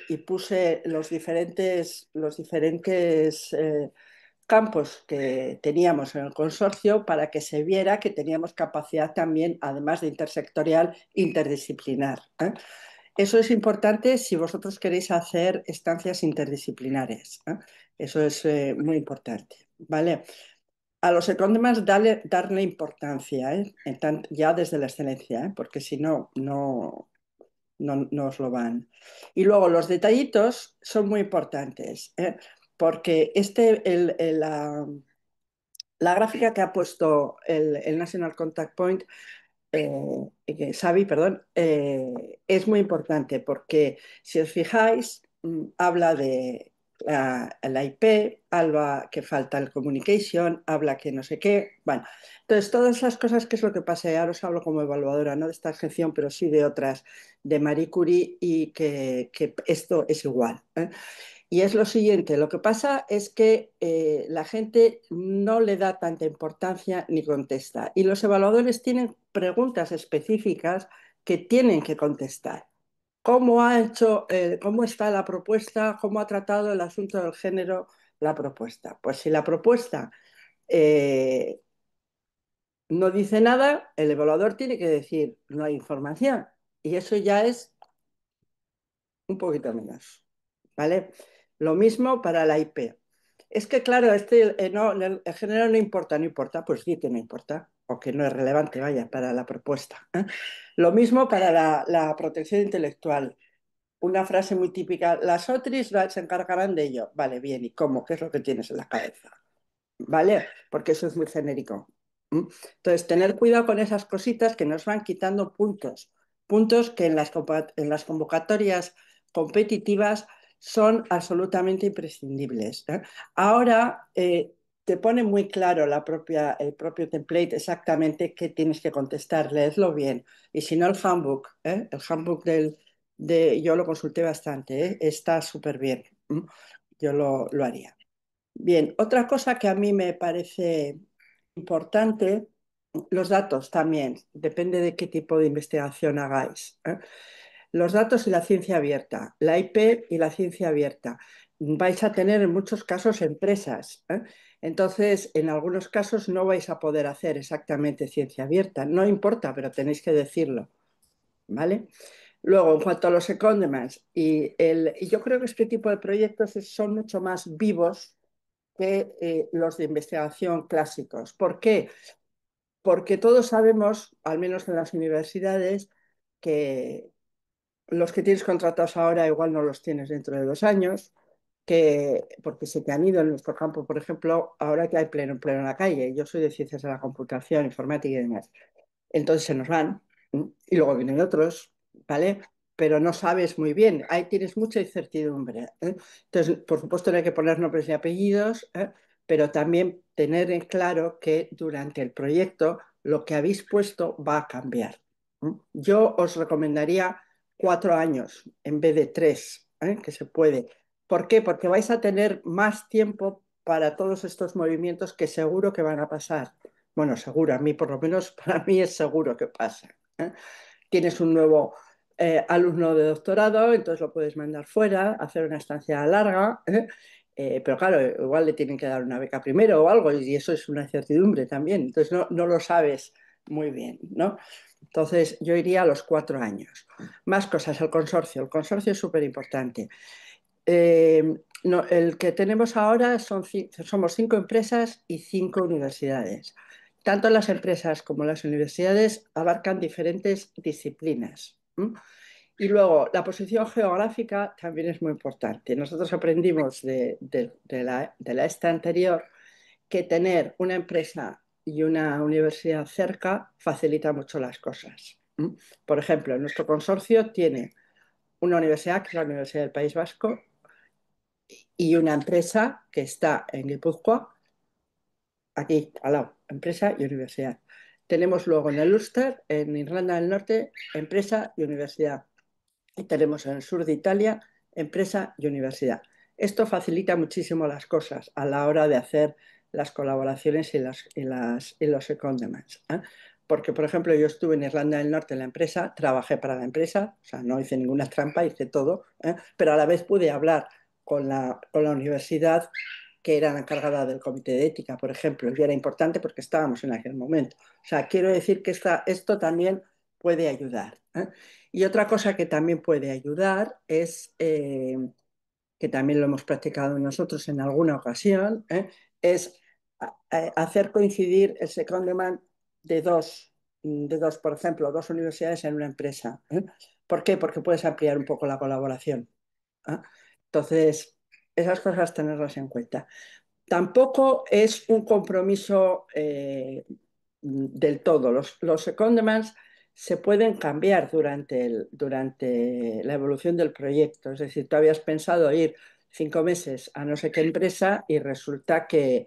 y puse los diferentes campos que teníamos en el consorcio para que se viera que teníamos capacidad también, además de intersectorial, interdisciplinar, ¿eh? Eso es importante si vosotros queréis hacer estancias interdisciplinares, ¿eh? Eso es muy importante, ¿vale? A los secondments darle importancia, ¿eh? Ya desde la excelencia, ¿eh? Porque si no, no os lo van. Y luego los detallitos son muy importantes, ¿eh? Porque la gráfica que ha puesto el National Contact Point, Xavi, perdón, es muy importante porque si os fijáis, habla de la IP, habla que falta el communication, habla que no sé qué. Bueno, entonces todas esas cosas, ¿qué es lo que pasa? Ahora os hablo como evaluadora, no de esta gestión, pero sí de otras, de Marie Curie, y que esto es igual, ¿eh? Y es lo siguiente, lo que pasa es que la gente no le da tanta importancia ni contesta. Y los evaluadores tienen preguntas específicas que tienen que contestar. ¿Cómo está la propuesta? ¿Cómo ha tratado el asunto del género la propuesta? Pues si la propuesta eh, no dice nada, el evaluador tiene que decir no hay información. Y eso ya es un poquito menos, ¿vale? Lo mismo para la IP. Es que, claro, no, el género no importa, no importa, pues sí que no importa, o que no es relevante, vaya, para la propuesta, ¿eh? Lo mismo para la protección intelectual. Una frase muy típica, las OTRIs se encargarán de ello. Vale, bien, ¿y cómo? ¿Qué es lo que tienes en la cabeza? ¿Vale? Porque eso es muy genérico. Entonces, tener cuidado con esas cositas que nos van quitando puntos que en las convocatorias competitivas son absolutamente imprescindibles, ¿eh? Ahora te pone muy claro el propio template exactamente qué tienes que contestar, leedlo bien. Y si no, el handbook yo lo consulté bastante, ¿eh? Está súper bien. Yo lo haría. Bien, otra cosa que a mí me parece importante, los datos también, depende de qué tipo de investigación hagáis, ¿eh? Los datos y la ciencia abierta, la IP y la ciencia abierta. Vais a tener en muchos casos empresas, ¿eh? Entonces, en algunos casos no vais a poder hacer exactamente ciencia abierta. No importa, pero tenéis que decirlo, ¿vale? Luego, en cuanto a los secondments, y yo creo que este tipo de proyectos son mucho más vivos que los de investigación clásicos. ¿Por qué? Porque todos sabemos, al menos en las universidades, que los que tienes contratados ahora igual no los tienes dentro de 2 años, porque se te han ido en nuestro campo, por ejemplo, ahora que hay pleno empleo en la calle. Yo soy de ciencias de la computación, informática y demás. entonces se nos van y luego vienen otros, ¿vale? Pero no sabes muy bien, ahí tienes mucha incertidumbre. Entonces, por supuesto, no hay que poner nombres y apellidos, pero también tener en claro que durante el proyecto lo que habéis puesto va a cambiar. Yo os recomendaría 4 años en vez de 3, que se puede. ¿Por qué? Porque vais a tener más tiempo para todos estos movimientos que seguro que van a pasar. Bueno, seguro, a mí por lo menos para mí es seguro que pasa. Tienes un nuevo alumno de doctorado, entonces lo puedes mandar fuera, hacer una estancia larga, pero claro, igual le tienen que dar una beca primero o algo, y eso es una incertidumbre también, entonces no lo sabes muy bien, ¿no? Entonces yo iría a los 4 años. Más cosas, el consorcio es súper importante. No, el que tenemos ahora somos 5 empresas y 5 universidades. Tanto las empresas como las universidades abarcan diferentes disciplinas. Y luego, la posición geográfica también es muy importante. Nosotros aprendimos de la esta anterior que tener una empresa y una universidad cerca facilita mucho las cosas. Por ejemplo, nuestro consorcio tiene una universidad, que es la Universidad del País Vasco, y una empresa que está en Guipúzcoa, aquí al lado, empresa y universidad. Tenemos luego en el Ulster, en Irlanda del Norte, empresa y universidad. Y tenemos en el sur de Italia, empresa y universidad. Esto facilita muchísimo las cosas a la hora de hacer las colaboraciones y los secondments. Porque, por ejemplo, yo estuve en Irlanda del Norte en la empresa, trabajé para la empresa, o sea, no hice ninguna trampa, hice todo, pero a la vez pude hablar con la universidad que era la encargada del comité de ética, por ejemplo, y era importante porque estábamos en aquel momento. O sea, quiero decir que esto también puede ayudar. Y otra cosa que también puede ayudar es, que también lo hemos practicado nosotros en alguna ocasión, es hacer coincidir el secondment de dos, por ejemplo, dos universidades en una empresa. ¿Por qué? Porque puedes ampliar un poco la colaboración. ¿eh? Entonces, esas cosas tenerlas en cuenta. Tampoco es un compromiso del todo. Los secondments se pueden cambiar durante la evolución del proyecto. Es decir, tú habías pensado ir 5 meses a no sé qué empresa y resulta que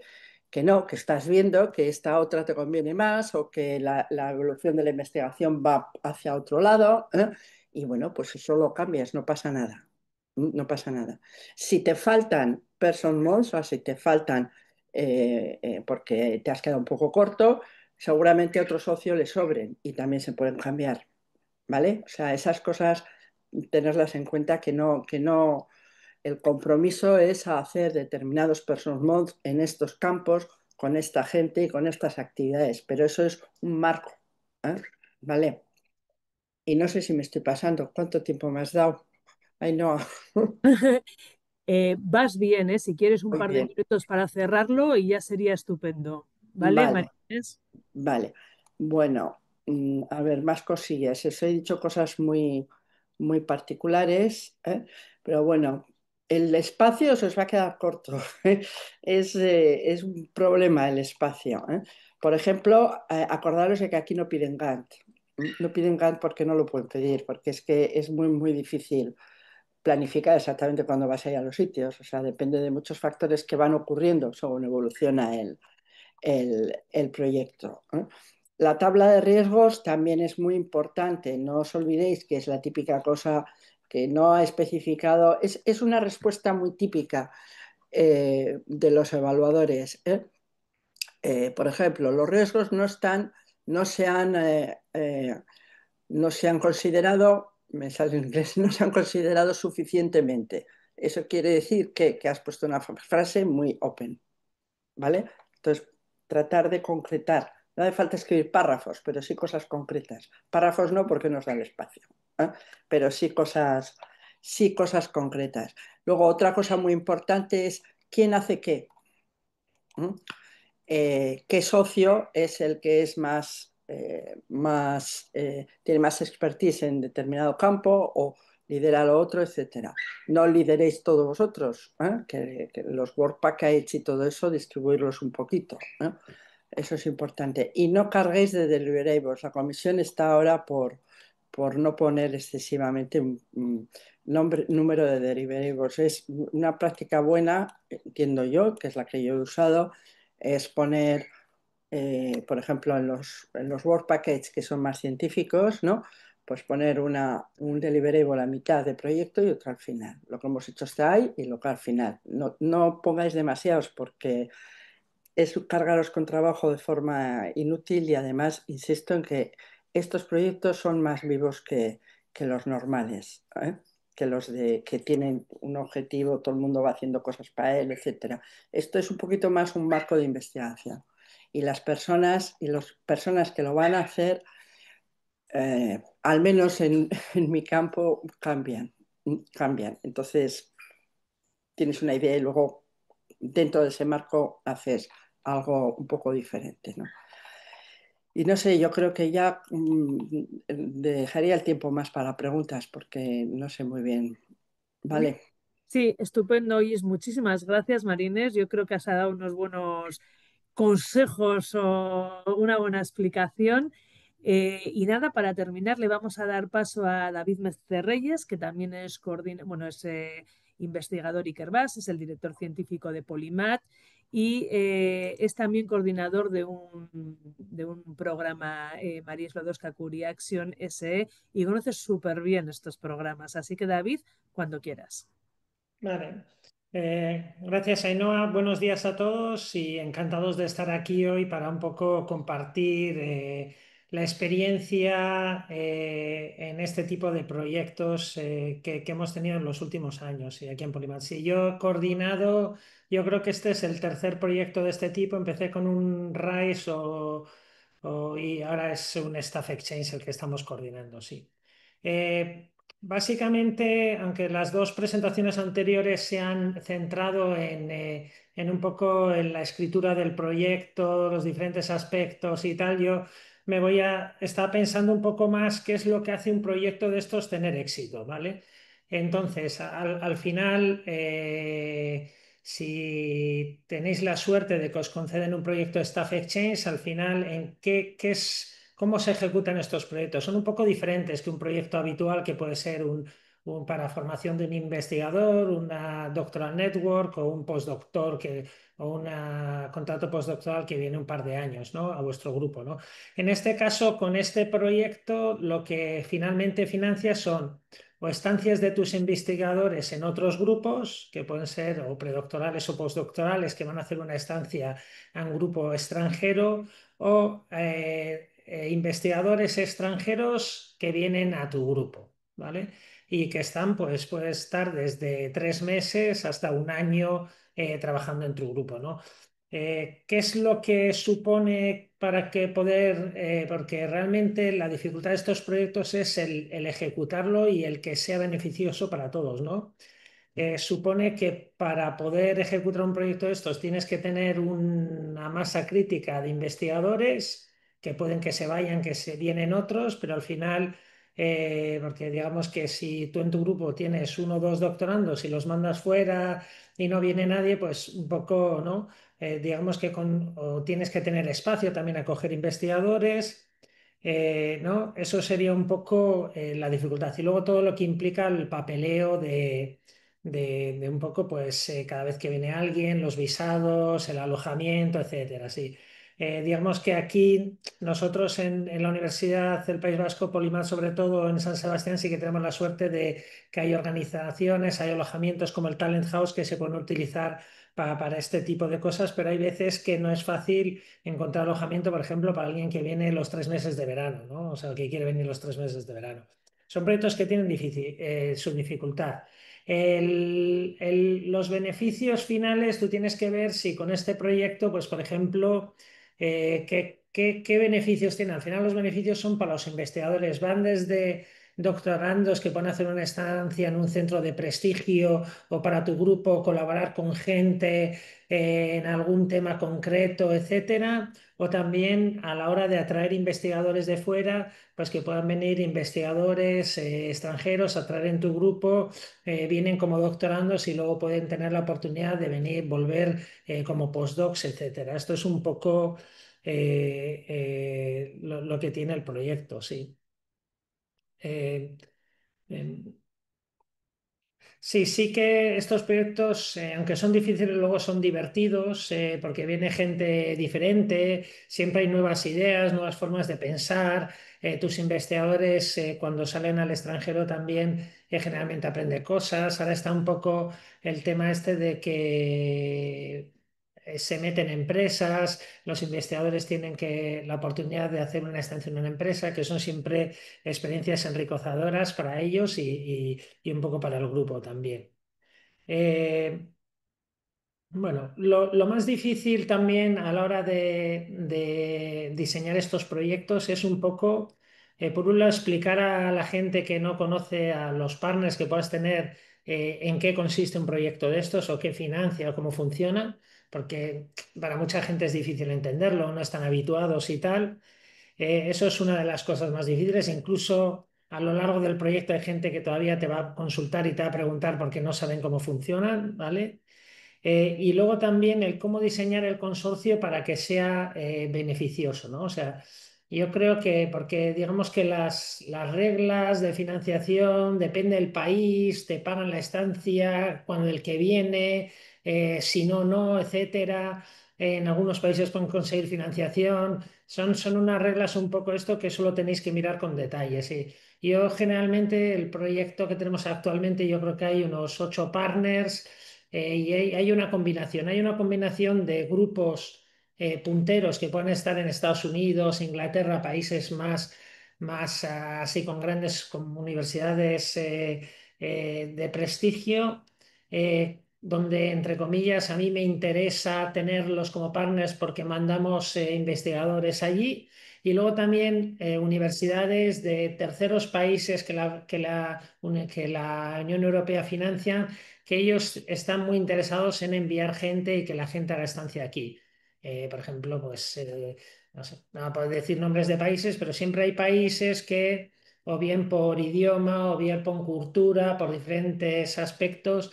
no, que estás viendo que esta otra te conviene más o que la evolución de la investigación va hacia otro lado. Y bueno, pues eso lo cambias, no pasa nada. No pasa nada. Si te faltan person months, o si te faltan porque te has quedado un poco corto, seguramente a otro socio le sobren y también se pueden cambiar, ¿vale? O sea, esas cosas tenerlas en cuenta que no, el compromiso es a hacer determinados person months en estos campos con esta gente y con estas actividades, pero eso es un marco, ¿eh? ¿Vale? Y no sé si me estoy pasando. ¿Cuánto tiempo me has dado? Ay, no. Vas bien, ¿eh? Si quieres un Muy par de bien. minutos para cerrarlo y ya sería estupendo. ¿Vale, Vale. María Inés? Vale, bueno, a ver, más cosillas. Os he dicho cosas muy, muy particulares, pero bueno, el espacio se os va a quedar corto. Es un problema el espacio. Por ejemplo, acordaros de que aquí no piden Gantt. No piden Gantt porque no lo pueden pedir, porque es que es muy, muy difícil planificar exactamente cuándo vas a ir a los sitios. O sea, depende de muchos factores que van ocurriendo según evoluciona el proyecto. La tabla de riesgos también es muy importante. No os olvidéis que es la típica cosa que no ha especificado. Es una respuesta muy típica de los evaluadores. Por ejemplo, los riesgos no se han, no se han considerado, me sale en inglés, no se han considerado suficientemente. Eso quiere decir que has puesto una frase muy open. ¿Vale? Entonces, tratar de concretar. No hace falta escribir párrafos, pero sí cosas concretas. Párrafos no, porque nos da el espacio, ¿eh? Pero sí cosas concretas. Luego, otra cosa muy importante es quién hace qué. ¿Qué socio es el que es tiene más expertise en determinado campo o lidera lo otro, etcétera? No lideréis todos vosotros, que los work package y todo eso, distribuirlos un poquito, Eso es importante. Y no carguéis de deliverables. La comisión está ahora por no poner excesivamente un número de deliverables. Es una práctica buena, entiendo yo, que es la que yo he usado, es poner, por ejemplo, en los work packages que son más científicos, ¿no? Pues poner un deliverable a mitad de proyecto y otro al final. Lo que hemos hecho hasta ahí y lo que al final. No, no pongáis demasiados porque es cargaros con trabajo de forma inútil y además insisto en que estos proyectos son más vivos que los normales, ¿eh? Que los que tienen un objetivo, todo el mundo va haciendo cosas para él, etcétera. Esto es un poquito más un marco de investigación y las personas que lo van a hacer, al menos en mi campo, cambian. Entonces tienes una idea y luego dentro de ese marco haces algo un poco diferente, ¿no? Y no sé, yo creo que ya dejaría el tiempo más para preguntas porque no sé muy bien. Vale. Sí, estupendo, Is. Muchísimas gracias, Marines. Yo creo que has dado unos buenos consejos o una buena explicación. Y nada, para terminar, le vamos a dar paso a David Mestre Reyes, que también es, investigador Ikerbas, es el director científico de Polymath y es también coordinador de un programa María Sklodowska-Curie Action SE y conoce súper bien estos programas. Así que, David, cuando quieras. Vale. Gracias, Ainhoa. Buenos días a todos y encantados de estar aquí hoy para un poco compartir la experiencia en este tipo de proyectos que hemos tenido en los últimos años y aquí en Polymath. Sí, yo he coordinado, yo creo que este es el tercer proyecto de este tipo. Empecé con un RISE y ahora es un Staff Exchange el que estamos coordinando, sí. Básicamente, aunque las dos presentaciones anteriores se han centrado en un poco en la escritura del proyecto, los diferentes aspectos y tal, yo me voy a estar pensando un poco más qué es lo que hace un proyecto de estos tener éxito, ¿vale? Entonces, al final, si tenéis la suerte de que os conceden un proyecto Staff Exchange, al final, ¿cómo se ejecutan estos proyectos? Son un poco diferentes que un proyecto habitual que puede ser para formación de un investigador, una doctoral network o un postdoctor o un contrato postdoctoral que viene un par de años, ¿no? A vuestro grupo, ¿no? En este caso, con este proyecto, lo que finalmente financia son o estancias de tus investigadores en otros grupos, que pueden ser o predoctorales o postdoctorales, que van a hacer una estancia en un grupo extranjero, o investigadores extranjeros que vienen a tu grupo, ¿vale? Y que están, pues, puede estar desde 3 meses hasta un año trabajando en tu grupo, ¿no? ¿Qué es lo que supone para que poder, porque realmente la dificultad de estos proyectos es el ejecutarlo y el que sea beneficioso para todos, ¿no? Supone que para poder ejecutar un proyecto de estos tienes que tener una masa crítica de investigadores que pueden que se vayan, que se vienen otros, pero al final, porque digamos que si tú en tu grupo tienes uno o dos doctorandos y los mandas fuera y no viene nadie, pues un poco, ¿no? Digamos que o tienes que tener espacio también a coger investigadores. ¿No? Eso sería un poco la dificultad. Y luego todo lo que implica el papeleo de un poco, pues cada vez que viene alguien, los visados, el alojamiento, etcétera. Sí. Digamos que aquí nosotros en la Universidad del País Vasco, Polymath, sobre todo en San Sebastián, sí que tenemos la suerte de que hay organizaciones, hay alojamientos como el Talent House que se pueden utilizar para este tipo de cosas, pero hay veces que no es fácil encontrar alojamiento, por ejemplo, para alguien que viene los 3 meses de verano, ¿no? O sea, que quiere venir los 3 meses de verano. Son proyectos que tienen su dificultad. Los beneficios finales, tú tienes que ver si con este proyecto, pues por ejemplo, ¿qué beneficios tienen? Al final los beneficios son para los investigadores, van desde doctorandos que pueden hacer una estancia en un centro de prestigio o para tu grupo colaborar con gente en algún tema concreto, etcétera, o también a la hora de atraer investigadores de fuera, pues que puedan venir investigadores extranjeros a traer en tu grupo, vienen como doctorandos y luego pueden tener la oportunidad de venir, volver como postdocs, etcétera. Esto es un poco lo que tiene el proyecto, sí. Eh, em, Sí, sí que estos proyectos, aunque son difíciles, luego son divertidos, porque viene gente diferente, siempre hay nuevas ideas, nuevas formas de pensar. Tus investigadores, cuando salen al extranjero también, generalmente aprenden cosas. Ahora está un poco el tema este de que se meten en empresas, los investigadores tienen la oportunidad de hacer una estancia en una empresa, que son siempre experiencias enriquecedoras para ellos y un poco para el grupo también. Eh, bueno, lo más difícil también a la hora de diseñar estos proyectos es un poco, por un lado, explicar a la gente que no conoce a los partners que puedas tener, en qué consiste un proyecto de estos o qué financia o cómo funciona, porque para mucha gente es difícil entenderlo, no están habituados y tal. Eso es una de las cosas más difíciles. Incluso a lo largo del proyecto hay gente que todavía te va a consultar y te va a preguntar porque no saben cómo funcionan, ¿vale? Y luego también el cómo diseñar el consorcio para que sea beneficioso, ¿no? O sea, yo creo que, porque digamos que las reglas de financiación depende del país, te pagan la estancia, cuando el que viene, si no, no, etcétera. En algunos países pueden conseguir financiación. Son unas reglas un poco esto que solo tenéis que mirar con detalle. Sí. Yo generalmente el proyecto que tenemos actualmente, yo creo que hay unos 8 partners. Y hay una combinación de grupos punteros que pueden estar en Estados Unidos, Inglaterra, países más así con grandes universidades de prestigio, donde, entre comillas, a mí me interesa tenerlos como partners porque mandamos investigadores allí. Y luego también universidades de terceros países que la Unión Europea financia, que ellos están muy interesados en enviar gente y que la gente haga estancia aquí. Por ejemplo, pues no sé, no puedo decir nombres de países, pero siempre hay países que, o bien por idioma, o bien por cultura, por diferentes aspectos,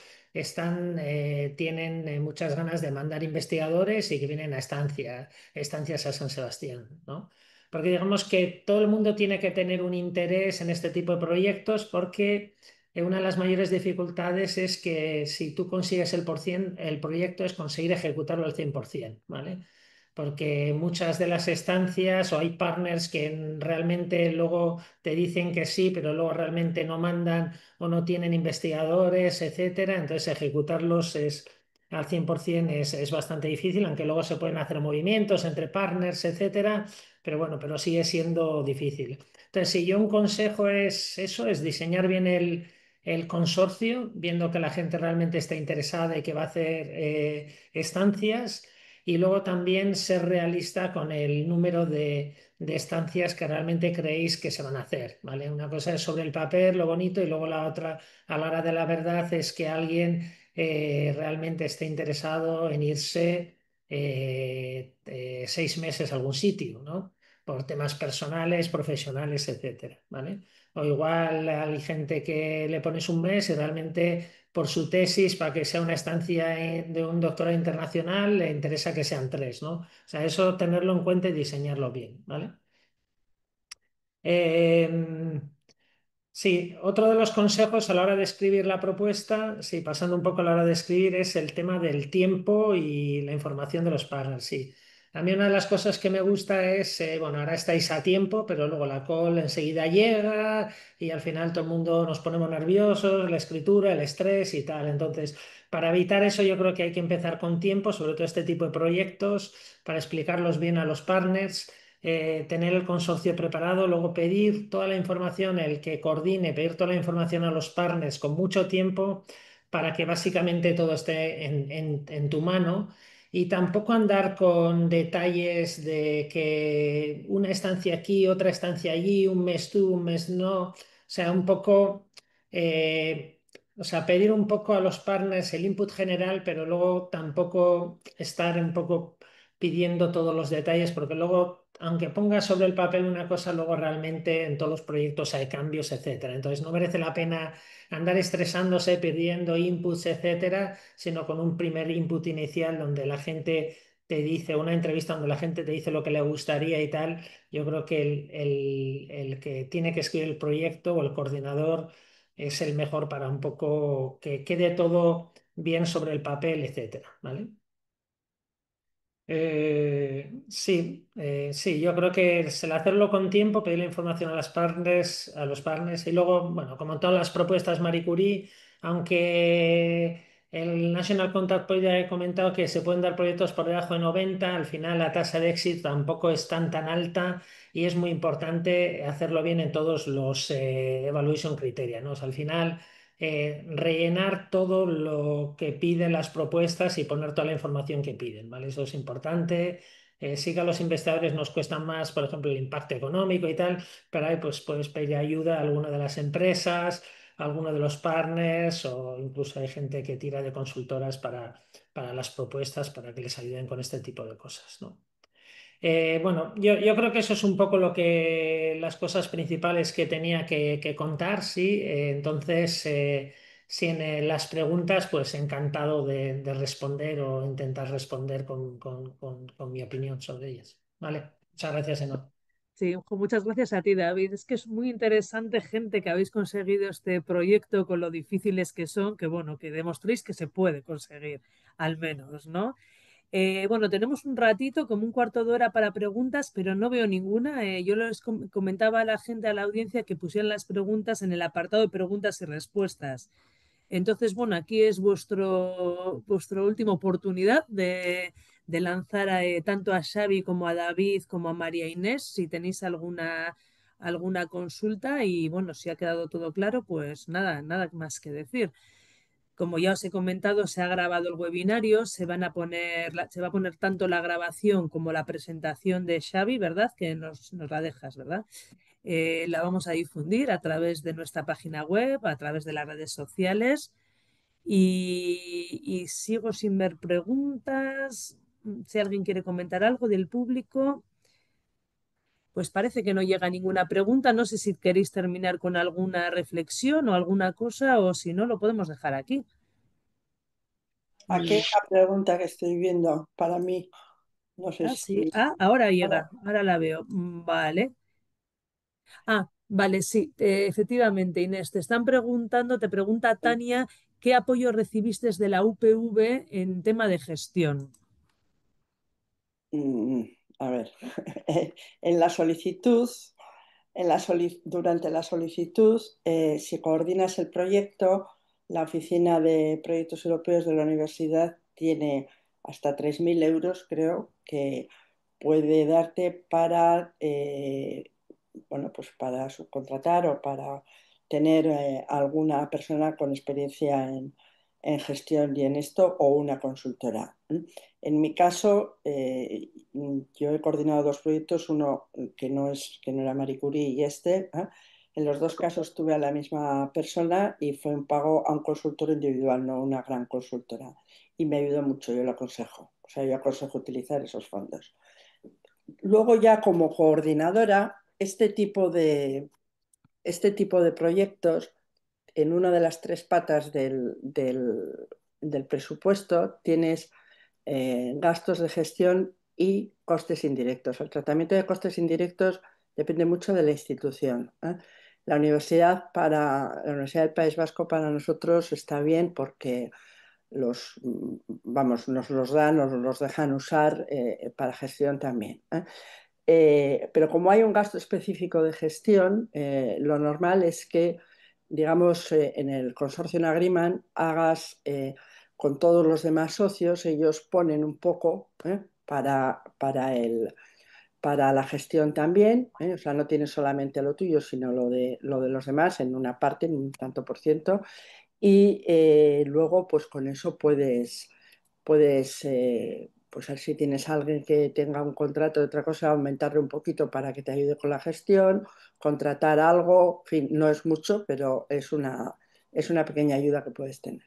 tienen muchas ganas de mandar investigadores y que vienen a estancias a San Sebastián, ¿no? Porque digamos que todo el mundo tiene que tener un interés en este tipo de proyectos porque una de las mayores dificultades es que si tú consigues el proyecto es conseguir ejecutarlo al 100%, ¿vale? Porque muchas de las estancias o hay partners que realmente luego te dicen que sí, pero luego realmente no mandan o no tienen investigadores, etcétera. Entonces ejecutarlos al 100% es bastante difícil, aunque luego se pueden hacer movimientos entre partners, etcétera. Pero bueno, pero sigue siendo difícil. Entonces, si yo un consejo es eso, es diseñar bien el consorcio, viendo que la gente realmente está interesada y que va a hacer estancias, y luego también ser realista con el número de estancias que realmente creéis que se van a hacer, ¿vale? Una cosa es sobre el papel, lo bonito, y luego la otra, a la hora de la verdad, es que alguien realmente esté interesado en irse 6 meses a algún sitio, ¿no? Por temas personales, profesionales, etcétera, ¿vale? O igual hay gente que le pones un mes y realmente por su tesis, para que sea una estancia de un doctorado internacional, le interesa que sean 3, ¿no? O sea, eso tenerlo en cuenta y diseñarlo bien, ¿vale? Eh, Sí, otro de los consejos a la hora de escribir la propuesta, sí, pasando un poco a la hora de escribir, es el tema del tiempo y la información de los partners. Sí, a mí una de las cosas que me gusta es, bueno, ahora estáis a tiempo, pero luego la call enseguida llega y al final todo el mundo nos ponemos nerviosos, la escritura, el estrés y tal. Entonces, para evitar eso, yo creo que hay que empezar con tiempo, sobre todo este tipo de proyectos, para explicarlos bien a los partners, tener el consorcio preparado, luego pedir toda la información, el que coordine, pedir toda la información a los partners con mucho tiempo para que básicamente todo esté en tu mano, y tampoco andar con detalles de que una estancia aquí, otra estancia allí, un mes tú, un mes no, o sea, un poco... o sea, pedir un poco a los partners el input general, pero luego tampoco estar un poco pidiendo todos los detalles, porque luego, aunque pongas sobre el papel una cosa, luego realmente en todos los proyectos hay cambios, etcétera. Entonces no merece la pena andar estresándose, pidiendo inputs, etcétera, sino con un primer input inicial donde la gente te dice, una entrevista donde la gente te dice lo que le gustaría y tal, yo creo que el que tiene que escribir el proyecto o el coordinador es el mejor para un poco que quede todo bien sobre el papel, etcétera, ¿vale? Sí, yo creo que es el hacerlo con tiempo, pedir la información a los partners y luego, bueno, como en todas las propuestas Marie Curie, aunque el National Contact Point ya he comentado que se pueden dar proyectos por debajo de 90, al final la tasa de éxito tampoco es tan alta y es muy importante hacerlo bien en todos los evaluation criteria, ¿no? O sea, al final rellenar todo lo que piden las propuestas y poner toda la información que piden, ¿vale? Eso es importante. Sí que a los investigadores nos cuesta más, por ejemplo, el impacto económico y tal, pero ahí pues puedes pedir ayuda a alguna de las empresas, a alguno de los partners o incluso hay gente que tira de consultoras para las propuestas para que les ayuden con este tipo de cosas, ¿no? Bueno, yo creo que eso es un poco las cosas principales que tenía que contar, sí. Entonces, sí, en las preguntas, pues encantado de responder o intentar responder con mi opinión sobre ellas. Vale, muchas gracias, Eno. Sí, muchas gracias a ti, David. Es que es muy interesante, gente, que habéis conseguido este proyecto con lo difíciles que son, que bueno, que demostréis que se puede conseguir, al menos, ¿no? Bueno, tenemos un ratito, como un cuarto de hora para preguntas, pero no veo ninguna. Yo les comentaba a la gente, a la audiencia, que pusieran las preguntas en el apartado de preguntas y respuestas. Entonces, bueno, aquí es vuestra última oportunidad de lanzar tanto a Xavi como a David como a María Inés, si tenéis alguna consulta y bueno, si ha quedado todo claro, pues nada más que decir. Como ya os he comentado, se ha grabado el webinario, se va a poner tanto la grabación como la presentación de Xavi, ¿verdad? Que nos la dejas, ¿verdad? La vamos a difundir a través de nuestra página web, a través de las redes sociales y sigo sin ver preguntas. Si alguien quiere comentar algo del público, pues parece que no llega ninguna pregunta. No sé si queréis terminar con alguna reflexión o alguna cosa o si no, lo podemos dejar aquí. Aquí hay una pregunta que estoy viendo para mí. No sé Ah, sí. si... Ah, ahora Ahora, llega, ahora la veo. Vale. Ah, vale, sí, efectivamente, Inés, te están preguntando, te pregunta Tania, ¿qué apoyo recibiste de la UPV en tema de gestión? mm, a ver, en la solicitud, durante la solicitud, si coordinas el proyecto, la Oficina de Proyectos Europeos de la Universidad tiene hasta 3.000 euros, creo, que puede darte para, bueno, pues para subcontratar o para tener alguna persona con experiencia en gestión y en esto o una consultora. En mi caso, yo he coordinado dos proyectos, uno que no era Marie Curie y este. En los dos casos tuve a la misma persona y fue un pago a un consultor individual, no una gran consultora. Y me ayudó mucho, yo lo aconsejo. O sea, yo aconsejo utilizar esos fondos. Luego ya como coordinadora, este tipo de proyectos, en una de las tres patas del presupuesto tienes gastos de gestión y costes indirectos. El tratamiento de costes indirectos depende mucho de la institución. La Universidad del País Vasco para nosotros está bien porque nos los dan, nos los dejan usar para gestión también. Pero como hay un gasto específico de gestión, lo normal es que, digamos, en el consorcio Agreement hagas con todos los demás socios, ellos ponen un poco para la gestión también, o sea, no tienes solamente lo tuyo, sino lo de los demás en una parte, en un tanto por ciento, y luego pues con eso puedes pues a ver si tienes alguien que tenga un contrato de otra cosa, aumentarle un poquito para que te ayude con la gestión, contratar algo, en fin, no es mucho, pero es una pequeña ayuda que puedes tener.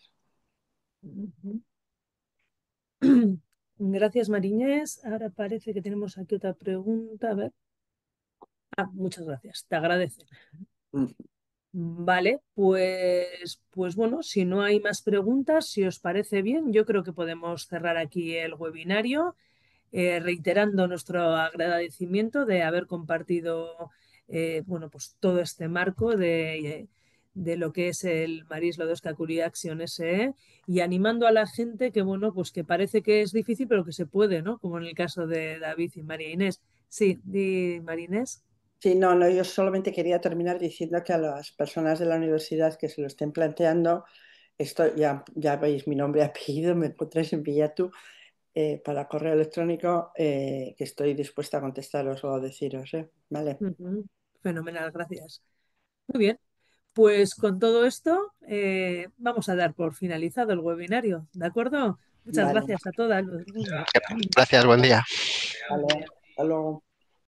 Gracias, Mariñés. Ahora parece que tenemos aquí otra pregunta. A ver. Ah, muchas gracias, te agradecen. Mm. Vale, pues bueno, si no hay más preguntas, si os parece bien, yo creo que podemos cerrar aquí el webinario. reiterando nuestro agradecimiento de haber compartido bueno, pues todo este marco de lo que es el Maris Lodowska Curie Action SE y animando a la gente que, bueno, pues que parece que es difícil, pero que se puede, ¿no? Como en el caso de David y María Inés. Sí, di María Inés. Sí, no, no, yo solamente quería terminar diciendo que a las personas de la universidad que se lo estén planteando, esto ya veis mi nombre y apellido, me encontráis en Villatu, para correo electrónico, que estoy dispuesta a contestaros o a deciros, ¿vale? Fenomenal, gracias. Muy bien, pues con todo esto vamos a dar por finalizado el webinario, ¿de acuerdo? Muchas Vale, gracias a todas. Gracias, buen día. vale, hasta luego.